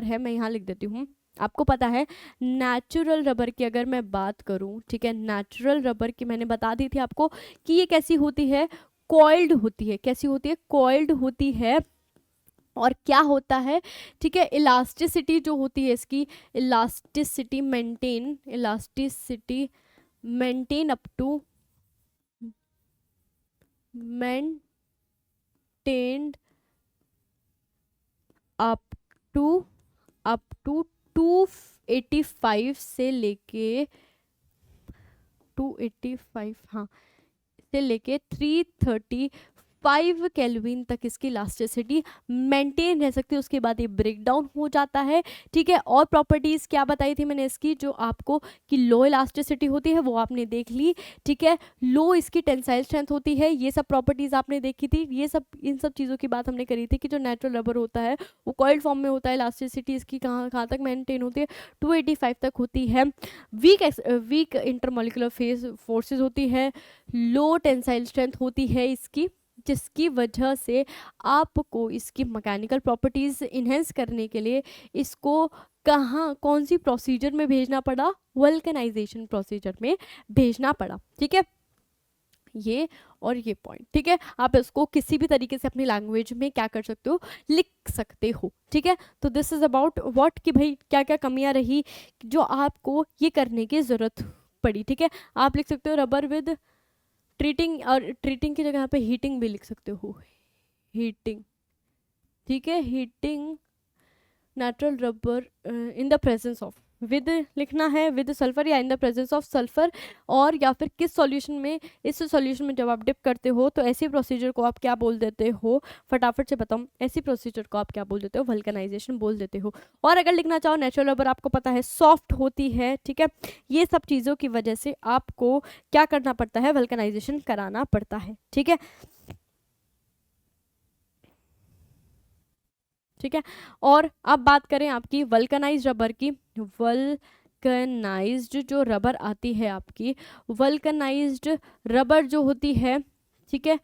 है, मैं यहाँ लिख देती हूँ, आपको पता है नेचुरल रबर की अगर मैं बात करूं, ठीक है, नेचुरल रबर की मैंने बता दी थी आपको कि ये कैसी होती है, कॉइल्ड होती है। कैसी होती है, कॉइल्ड होती है। और क्या होता है, ठीक है, इलास्टिसिटी जो होती है इसकी, इलास्टिसिटी मेंटेन अप टू 285 से लेके 285, हाँ, से लेके 335 केल्विन तक इसकी इलास्टिसिटी मेंटेन रह सकती है। उसके बाद ये ब्रेक डाउन हो जाता है, ठीक है। और प्रॉपर्टीज क्या बताई थी मैंने इसकी, जो आपको कि लो इलास्टिसिटी होती है वो आपने देख ली, ठीक है। लो इसकी टेंसाइल स्ट्रेंथ होती है, ये सब प्रॉपर्टीज आपने देखी थी। इन सब चीज़ों की बात हमने करी थी कि जो नेचुरल रबर होता है वो कॉइल्ड फॉर्म में होता है, इलास्टिसिटी इसकी कहाँ तक मेंटेन होती है, 285 तक होती है। वीक इंटरमोलिकुलर फोर्सेस होती है, लो टेंसाइल स्ट्रेंथ होती है इसकी, जिसकी वजह से आपको इसकी मैकेनिकल प्रॉपर्टीज इन्हेंस करने के लिए इसको कौन सी प्रोसीजर में भेजना पड़ा, वल्कनाइजेशन प्रोसीजर में भेजना पड़ा, ठीक है। ये और ये पॉइंट, ठीक है, आप इसको किसी भी तरीके से अपनी लैंग्वेज में क्या कर सकते हो, लिख सकते हो, ठीक है। तो दिस इज अबाउट व्हाट, कि भाई क्या क्या कमियां रही जो आपको ये करने की जरूरत पड़ी, ठीक है। आप लिख सकते हो रबर विद ट्रीटिंग, और ट्रीटिंग की जगह पे हीटिंग भी लिख सकते हो, हीटिंग, ठीक है, heating natural rubber in the presence of, with लिखना है विद सल्फर या in the presence of sulphur, और या फिर किस सॉल्यूशन में, इस सॉल्यूशन में जब आप डिप करते हो तो ऐसी प्रोसीजर को आप क्या बोल देते हो, फटाफट से बताओ, ऐसी प्रोसीजर को आप क्या बोल देते हो, वल्कनाइजेशन बोल देते हो। और अगर लिखना चाहो नेचुरल रबर, आपको पता है सॉफ्ट होती है, ठीक है। ये सब चीज़ों की वजह से आपको क्या करना पड़ता है, वल्कनाइजेशन कराना पड़ता है, ठीक है, ठीक है। और अब बात करें आपकी वल्कनाइज्ड रबर की, वल्कनाइज्ड जो रबर आती है आपकी, वल्कनाइज्ड रबर जो होती है, ठीक है,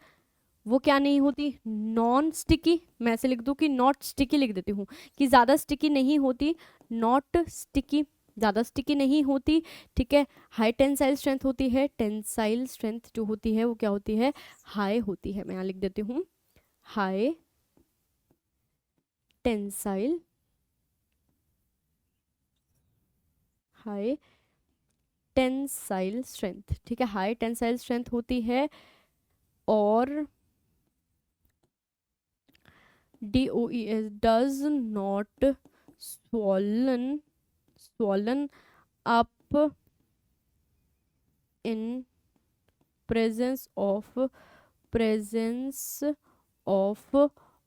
वो क्या नहीं होती, नॉन स्टिकी। मैं ऐसे लिख दूं कि नॉट स्टिकी, लिख देती हूँ कि ज़्यादा स्टिकी नहीं होती, नॉट स्टिकी, ज़्यादा स्टिकी नहीं होती, ठीक है। हाई टेंसाइल स्ट्रेंथ होती है, टेंसाइल स्ट्रेंथ जो होती है वो क्या होती है, हाई होती है। मैं यहाँ लिख देती हूँ high tensile, high tensile strength, ठीक है, हाई टेंसाइल स्ट्रेंथ होती है। और DOES does not swollen up in presence of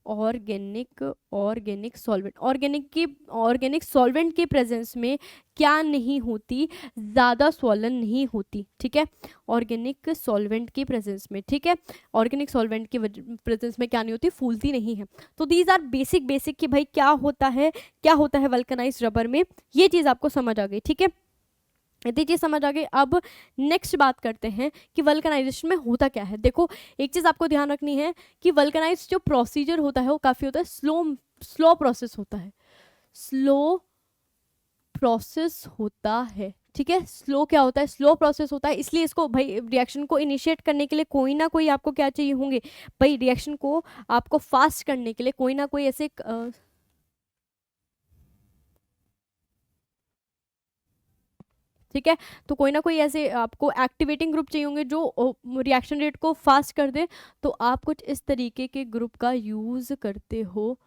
organic solvent, organic solvent के प्रेजेंस में क्या नहीं होती, ज़्यादा स्वॉलन नहीं होती, ठीक है। ऑर्गेनिक सॉल्वेंट की प्रेजेंस में, ठीक है, ऑर्गेनिक सॉल्वेंट की प्रेजेंस में क्या नहीं होती, फूलती नहीं है। तो दीज आर बेसिक कि भाई क्या होता है वल्कनाइज्ड रबर में, ये चीज़ आपको समझ आ गई, ठीक है। यदि चीज़ समझ आ गई, अब नेक्स्ट बात करते हैं कि वल्कनाइजेशन में होता क्या है। देखो, एक चीज़ आपको ध्यान रखनी है कि वल्कनाइज जो प्रोसीजर होता है वो काफ़ी होता है स्लो प्रोसेस होता है, स्लो प्रोसेस होता है, ठीक है। स्लो क्या होता है, स्लो प्रोसेस होता है, इसलिए इसको भाई रिएक्शन को इनिशिएट करने के लिए कोई ना कोई आपको क्या चाहिए होंगे, भाई रिएक्शन को आपको फास्ट करने के लिए कोई ना कोई ऐसे ठीक है। तो कोई ना कोई ऐसे आपको एक्टिवेटिंग ग्रुप चाहिए होंगे जो रिएक्शन रेट को फास्ट कर दे, तो आप कुछ इस तरीके के ग्रुप का यूज करते हो।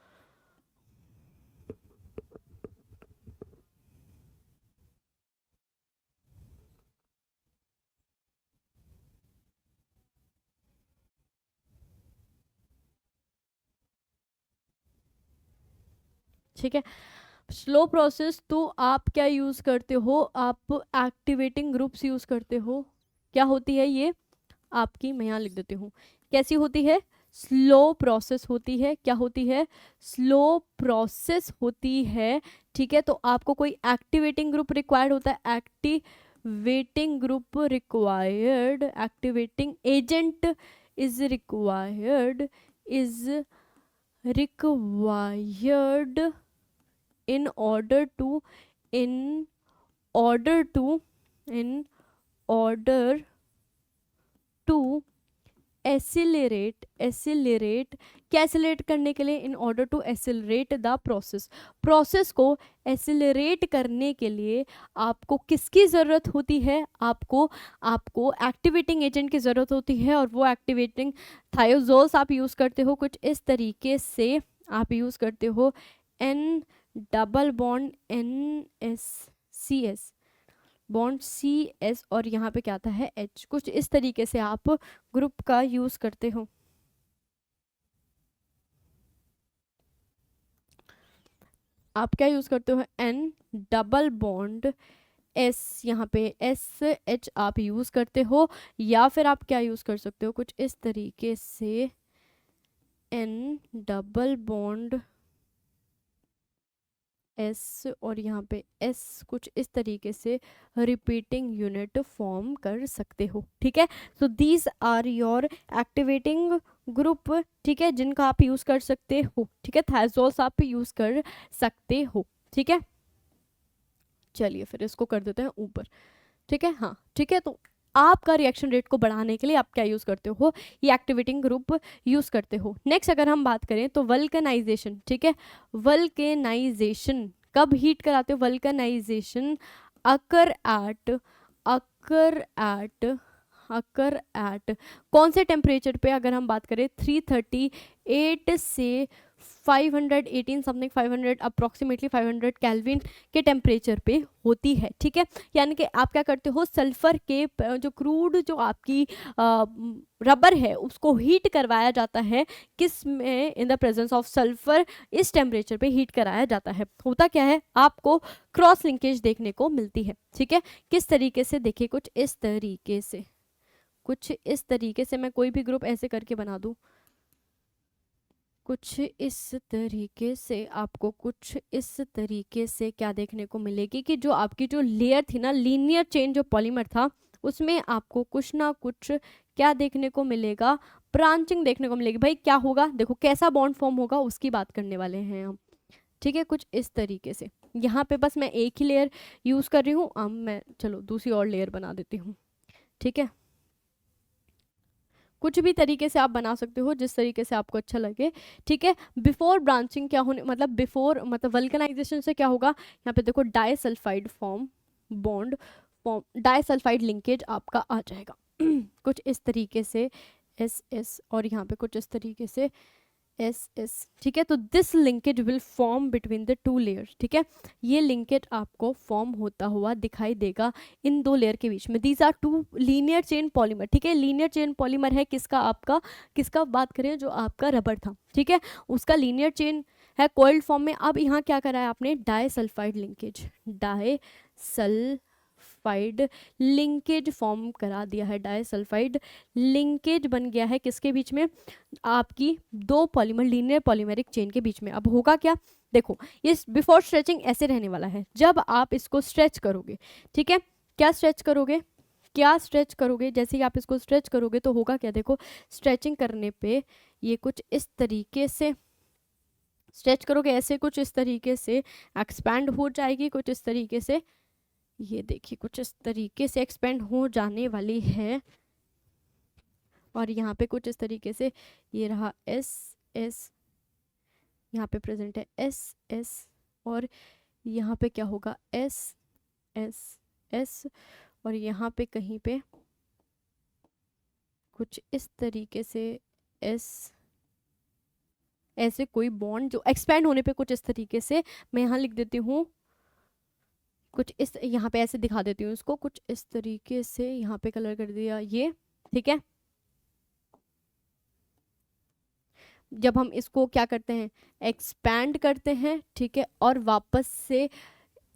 ठीक है। स्लो प्रोसेस तो आप क्या यूज करते हो, आप एक्टिवेटिंग ग्रुप्स यूज करते हो। क्या होती है ये आपकी, मैं यहाँ लिख देती हूँ, कैसी होती है, स्लो प्रोसेस होती है। क्या होती है, स्लो प्रोसेस होती है। ठीक है। तो आपको कोई एक्टिवेटिंग ग्रुप रिक्वायर्ड होता है, activating group required, activating agent is required, is required in order to in order to in order to accelerate क्या एक्सेलरेट करने के लिए, in order to accelerate the process, process को एक्सेलरेट करने के लिए आपको किसकी ज़रूरत होती है, आपको एक्टिवेटिंग एजेंट की ज़रूरत होती है। और वो एक्टिवेटिंग थायोजोल्स आप यूज़ करते हो कुछ इस तरीके से, आप यूज़ करते हो an double bond NH bond CS, और यहाँ पे क्या आता है H, कुछ इस तरीके से आप ग्रुप का यूज करते हो। आप क्या यूज करते हो, N डबल बॉन्ड S, यहाँ पे SH आप यूज करते हो, या फिर आप क्या यूज कर सकते हो कुछ इस तरीके से N डबल बॉन्ड S, और यहाँ पे S कुछ इस तरीके से रिपीटिंग यूनिट फॉर्म कर सकते हो। ठीक है। So these are your activating group, ठीक है, जिनका आप यूज कर सकते हो। ठीक है। थायजोल्स आप यूज कर सकते हो। ठीक है। चलिए फिर इसको कर देते हैं ऊपर। ठीक है। हाँ ठीक है। तो आपका रिएक्शन रेट को बढ़ाने के लिए आप क्या यूज़ करते हो, ये एक्टिवेटिंग ग्रुप यूज़ करते हो। नेक्स्ट अगर हम बात करें तो वल्कनाइजेशन। ठीक है। वल्कनाइजेशन कब हीट कराते हो, vulcanization occur at occur at occur at कौन से टेम्परेचर पे, अगर हम बात करें 338 से 518 समथिंग 500 अप्रोक्सीमेटली 500 केल्विन के टेम्परेचर पे होती है। ठीक है। यानी कि आप क्या करते हो, सल्फर के जो क्रूड जो आपकी रबर है उसको हीट करवाया जाता है, किस में, in the presence of sulphur, इस टेम्परेचर पे हीट कराया जाता है। होता क्या है, आपको क्रॉस लिंकेज देखने को मिलती है। ठीक है। किस तरीके से, देखिए कुछ इस तरीके से, कुछ इस तरीके से मैं कोई भी ग्रुप ऐसे करके बना दूं, कुछ इस तरीके से, आपको कुछ इस तरीके से क्या देखने को मिलेगी कि जो आपकी जो लेयर थी ना, लीनियर चेन जो पॉलीमर था, उसमें आपको कुछ ना कुछ क्या देखने को मिलेगा, ब्रांचिंग देखने को मिलेगी। भाई क्या होगा, देखो कैसा बॉन्ड फॉर्म होगा उसकी बात करने वाले हैं हम। ठीक है। कुछ इस तरीके से, यहाँ पे बस मैं एक ही लेयर यूज़ कर रही हूँ, अब मैं चलो दूसरी और लेयर बना देती हूँ। ठीक है। कुछ भी तरीके से आप बना सकते हो जिस तरीके से आपको अच्छा लगे। ठीक है। बिफोर ब्रांचिंग क्या होने, मतलब बिफोर, मतलब वल्कनाइजेशन से क्या होगा, यहाँ पे देखो disulphide form, bond form, disulphide linkage आपका आ जाएगा कुछ इस तरीके से SS, और यहाँ पे कुछ इस तरीके से SS। ठीक है। तो this linkage will form between the two layers. ठीक है। ये लिंकेज आपको फॉर्म होता हुआ दिखाई देगा इन दो लेयर के बीच में। These are two linear chain polymer. ठीक है। लीनियर चेन पॉलीमर है किसका, आपका, किसका बात करें, जो आपका रबर था। ठीक है। उसका लीनियर चेन है कोइल्ड फॉर्म में। अब यहाँ क्या करा है आपने, disulphide linkage, disulphide linkage form करा दिया है, डाइसल्फाइड लिंकेज बन गया है किसके बीच में, आपकी दो पॉलीमर, लीनियर पॉलीमेरिक चेन के बीच में। अब होगा क्या, देखो ये बिफोर स्ट्रेचिंग ऐसे रहने वाला है, जब आप इसको स्ट्रेच करोगे, ठीक है, क्या स्ट्रेच करोगे, क्या स्ट्रेच करोगे, जैसे ही आप इसको स्ट्रेच करोगे तो होगा क्या, देखो स्ट्रेचिंग करने पे ये कुछ इस तरीके से स्ट्रेच करोगे, ऐसे कुछ इस तरीके से एक्सपैंड हो जाएगी, कुछ इस तरीके से, ये देखिए कुछ इस तरीके से एक्सपेंड हो जाने वाली है। और यहाँ पे कुछ इस तरीके से, ये रहा SS, यहाँ पे प्रेजेंट है SS, और यहाँ पे क्या होगा SS एस, और यहाँ पे कहीं पे कुछ इस तरीके से एस, ऐसे कोई बॉन्ड जो एक्सपैंड होने पे कुछ इस तरीके से, मैं यहाँ लिख देती हूँ कुछ इस, यहाँ पे ऐसे दिखा देती हूँ इसको, कुछ इस तरीके से यहाँ पे कलर कर दिया ये, ठीक है। जब हम इसको क्या करते हैं, एक्सपैंड करते हैं, ठीक है, और वापस से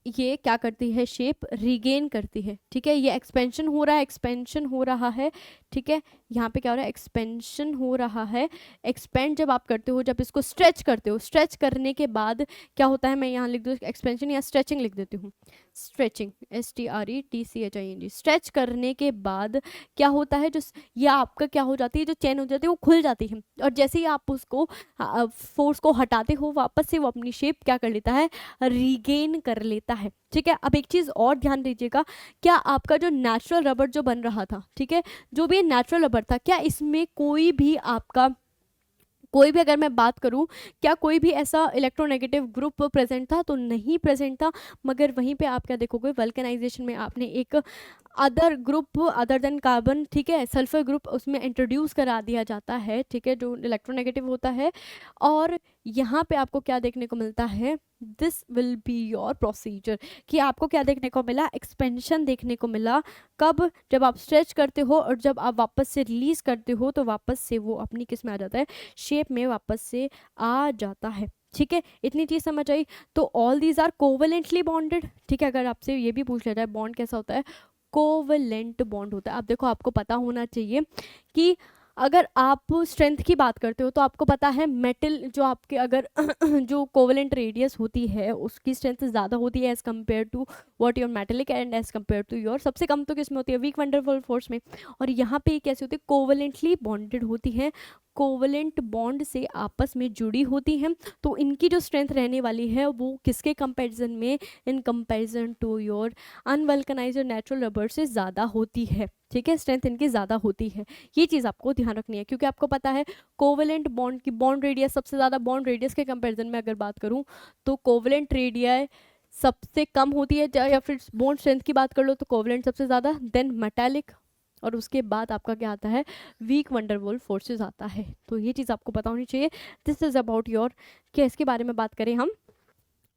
ये क्या करती है, शेप रिगेन करती है, ठीक है। ये एक्सपेंशन हो रहा है, एक्सपेंशन हो रहा है, ठीक है। यहाँ पे क्या हो रहा है, एक्सपेंशन हो रहा है। एक्सपेंड जब आप करते हो, जब इसको स्ट्रेच करते हो, स्ट्रेच करने के बाद क्या होता है, मैं यहाँ लिख दूँ एक्सपेंशन या स्ट्रेचिंग लिख देती हूँ, स्ट्रेचिंग, STRETCHING, स्ट्रेच करने के बाद क्या होता है, जो ये आपका क्या हो जाती है, जो चेन हो जाती है वो खुल जाती है, और जैसे ही आप उसको फोर्स को हटाते हो, वापस से वो अपनी शेप क्या कर लेता है, रीगेन कर लेता है, ठीक है। अब एक चीज और ध्यान दीजिएगा, क्या आपका जो नेचुरल रबर जो बन रहा था, ठीक है, जो भी नेचुरल रबर था, क्या इसमें कोई भी आपका, कोई भी अगर मैं बात करूं, क्या कोई भी ऐसा इलेक्ट्रोनेगेटिव ग्रुप प्रेजेंट था, तो नहीं प्रेजेंट था। मगर वहीं पे आप क्या देखोगे, वल्कनाइजेशन में आपने एक other group other than carbon, ठीक है, सल्फर ग्रुप उसमें इंट्रोड्यूस करा दिया जाता है, ठीक है, जो इलेक्ट्रोनेगेटिव होता है। और यहाँ पे आपको क्या देखने को मिलता है, this will be your procedure, कि आपको क्या देखने को मिला, एक्सपेंशन देखने को मिला। कब, जब आप स्ट्रेच करते हो, और जब आप वापस से रिलीज करते हो, तो वापस से वो अपनी किस में आ जाता है, शेप में वापस से आ जाता है, ठीक है। इतनी चीज समझ आई। तो all these are covalently bonded, ठीक है। अगर आपसे ये भी पूछ लिया जाए बॉन्ड कैसा होता है, कोवेलेंट बॉन्ड होता है। अब देखो, आपको पता होना चाहिए कि अगर आप स्ट्रेंथ की बात करते हो, तो आपको पता है मेटल जो आपके अगर जो कोवेलेंट रेडियस होती है उसकी स्ट्रेंथ ज़्यादा होती है as compare to what your metallic, and as compare to your, सबसे कम तो किस में होती है, वीक वंडरफुल फोर्स में। और यहाँ पे कैसे होती है, कोवेलेंटली बॉन्डेड होती है, कोवेलेंट बॉन्ड से आपस में जुड़ी होती हैं। तो इनकी जो स्ट्रेंथ रहने वाली है वो किसके कंपैरिजन में, in comparison to your unvulcanised natural rubber से ज़्यादा होती है, ठीक है। स्ट्रेंथ इनकी ज़्यादा होती है, ये चीज़ आपको ध्यान रखनी है, क्योंकि आपको पता है कोवेलेंट बॉन्ड की बॉन्ड रेडियस सबसे ज़्यादा, बॉन्ड रेडियस के कंपैरिजन में अगर बात करूँ तो कोवेलेंट रेडियस सबसे कम होती है, या फिर बॉन्ड स्ट्रेंथ की बात कर लो तो कोवेलेंट सबसे ज़्यादा, देन मेटालिक, और उसके बाद आपका क्या आता है, वीक वंडरवॉल फोर्सेस आता है। तो ये चीज़ आपको पता होनी चाहिए। दिस इज अबाउट योर, क्या इसके बारे में बात करें हम,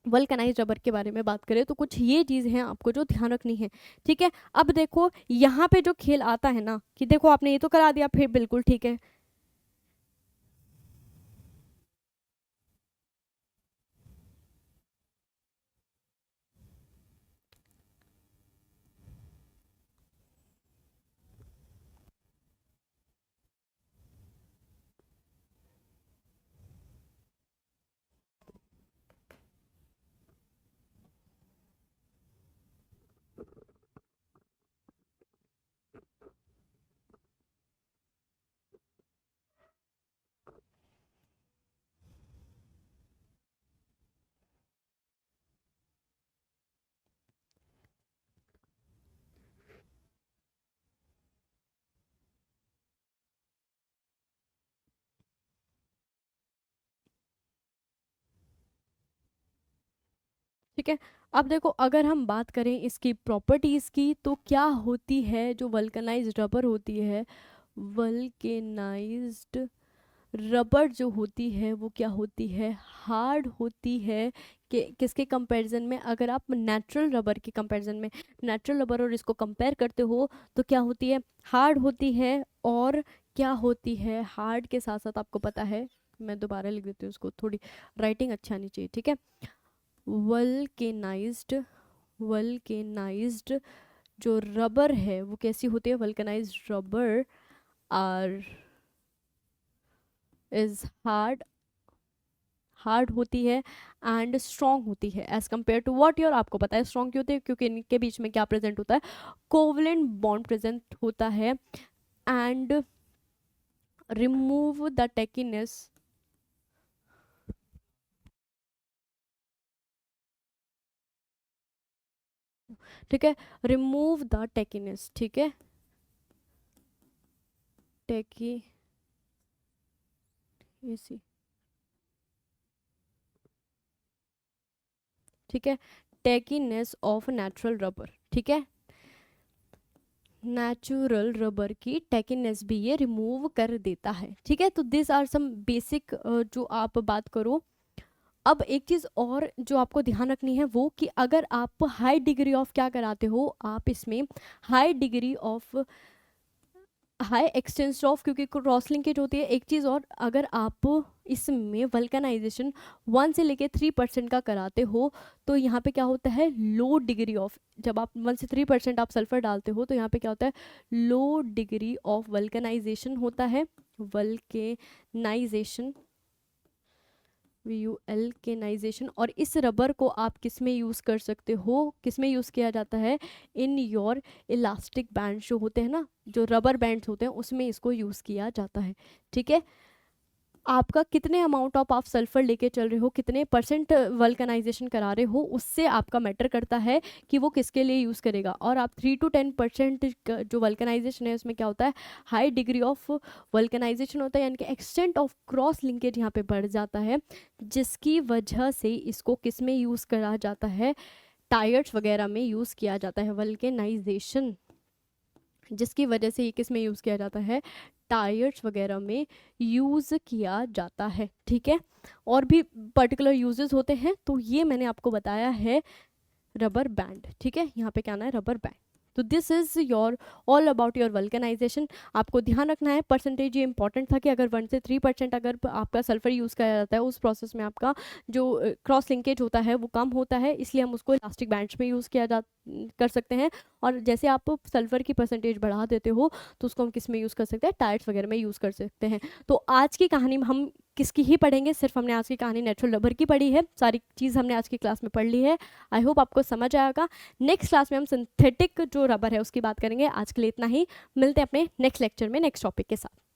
वल्कनाइज रबर के बारे में बात करें, तो कुछ ये चीज़ हैं आपको जो ध्यान रखनी है, ठीक है। अब देखो यहाँ पे जो खेल आता है ना, कि देखो आपने ये तो करा दिया, फिर बिल्कुल ठीक है, ठीक है। अब देखो, अगर हम बात करें इसकी प्रॉपर्टीज़ की, तो क्या होती है जो वल्कनाइज्ड रबर होती है, वल्केनाइज्ड रबर जो होती है वो क्या होती है, हार्ड होती है। कि किसके कंपैरिजन में, अगर आप नेचुरल रबर के कंपैरिजन में नेचुरल रबर और इसको कंपेयर करते हो, तो क्या होती है, हार्ड होती है। और क्या होती है, हार्ड के साथ साथ आपको पता है, मैं दोबारा लिख देती हूँ उसको, थोड़ी राइटिंग अच्छा आनी चाहिए, ठीक है। वल्केनाइज्ड, वल्केनाइज्ड जो रबर है वो कैसी होती है, vulcanized rubber are is hard, hard होती है, एंड स्ट्रॉन्ग होती है as compare to what your, आपको पता है स्ट्रॉन्ग क्यों होती है, क्योंकि इनके बीच में क्या प्रेजेंट होता है, कोवलेंट बॉन्ड प्रेजेंट होता है, एंड रिमूव द टेकिनेस, ठीक है, रिमूव द टेकिनेस, ठीक है, टेकी इसी, ठीक है, टेकीनेस ऑफ नेचुरल रबर, ठीक है। नेचुरल रबर की टेकिनेस भी ये रिमूव कर देता है। ठीक है, तो दिस आर सम बेसिक जो आप बात करो। अब एक चीज़ और जो आपको ध्यान रखनी है वो कि अगर आप हाई डिग्री ऑफ क्या कराते हो, आप इसमें high degree of high expanse of, क्योंकि क्रॉस लिंकेज होती है। एक चीज़ और, अगर आप इसमें वल्कनाइजेशन 1 से लेके 3% का कराते हो तो यहाँ पे क्या होता है, लो डिग्री ऑफ, जब आप 1 से 3% आप सल्फर डालते हो तो यहाँ पे क्या होता है, लो डिग्री ऑफ वल्कनाइजेशन होता है। Vulcanization, vulcanization. और इस रबर को आप किस में यूज़ कर सकते हो, किस में यूज़ किया जाता है, इन योर इलास्टिक बैंड जो होते हैं ना, जो रबर बैंड्स होते हैं उसमें इसको यूज़ किया जाता है। ठीक है, आपका कितने अमाउंट ऑफ आप सल्फर लेके चल रहे हो, कितने % वल्कनाइजेशन करा रहे हो, उससे आपका मैटर करता है कि वो किसके लिए यूज़ करेगा। और आप 3 to 10% जो वल्कनाइजेशन है उसमें क्या होता है, हाई डिग्री ऑफ वल्कनाइजेशन होता है, यानी कि एक्सटेंट ऑफ क्रॉस लिंकेज यहाँ पे बढ़ जाता है, जिसकी वजह से इसको किस में यूज़ करा जाता है, टायर्स वगैरह में यूज़ किया जाता है। वल्केनाइजेशन जिसकी वजह से ये किस में यूज़ किया जाता है, टायर्स वगैरह में यूज़ किया जाता है। ठीक है, और भी पर्टिकुलर यूजेस होते हैं, तो ये मैंने आपको बताया है रबर बैंड। ठीक है, यहाँ पे क्या आना है, रबर बैंड। तो this is your all about your vulcanization. आपको ध्यान रखना है, परसेंटेज ये इंपॉर्टेंट था कि अगर 1 से 3% अगर आपका सल्फर यूज़ किया जाता है उस प्रोसेस में आपका जो क्रॉस लिंकेज होता है वो कम होता है, इसलिए हम उसको इलास्टिक बैंड्स में यूज़ किया जा कर सकते हैं। और जैसे आप सल्फर की परसेंटेज बढ़ा देते हो तो उसको हम किस में यूज़ कर सकते हैं, टायर्स वगैरह में यूज़ कर सकते हैं। तो आज की कहानी में हम किसकी ही पढ़ेंगे, सिर्फ हमने आज की कहानी नेचुरल रबर की पढ़ी है, सारी चीज़ हमने आज की क्लास में पढ़ ली है। आई होप आपको समझ आएगा। नेक्स्ट क्लास में हम सिंथेटिक जो रबर है उसकी बात करेंगे। आज के लिए इतना ही, मिलते हैं अपने नेक्स्ट लेक्चर में नेक्स्ट टॉपिक के साथ।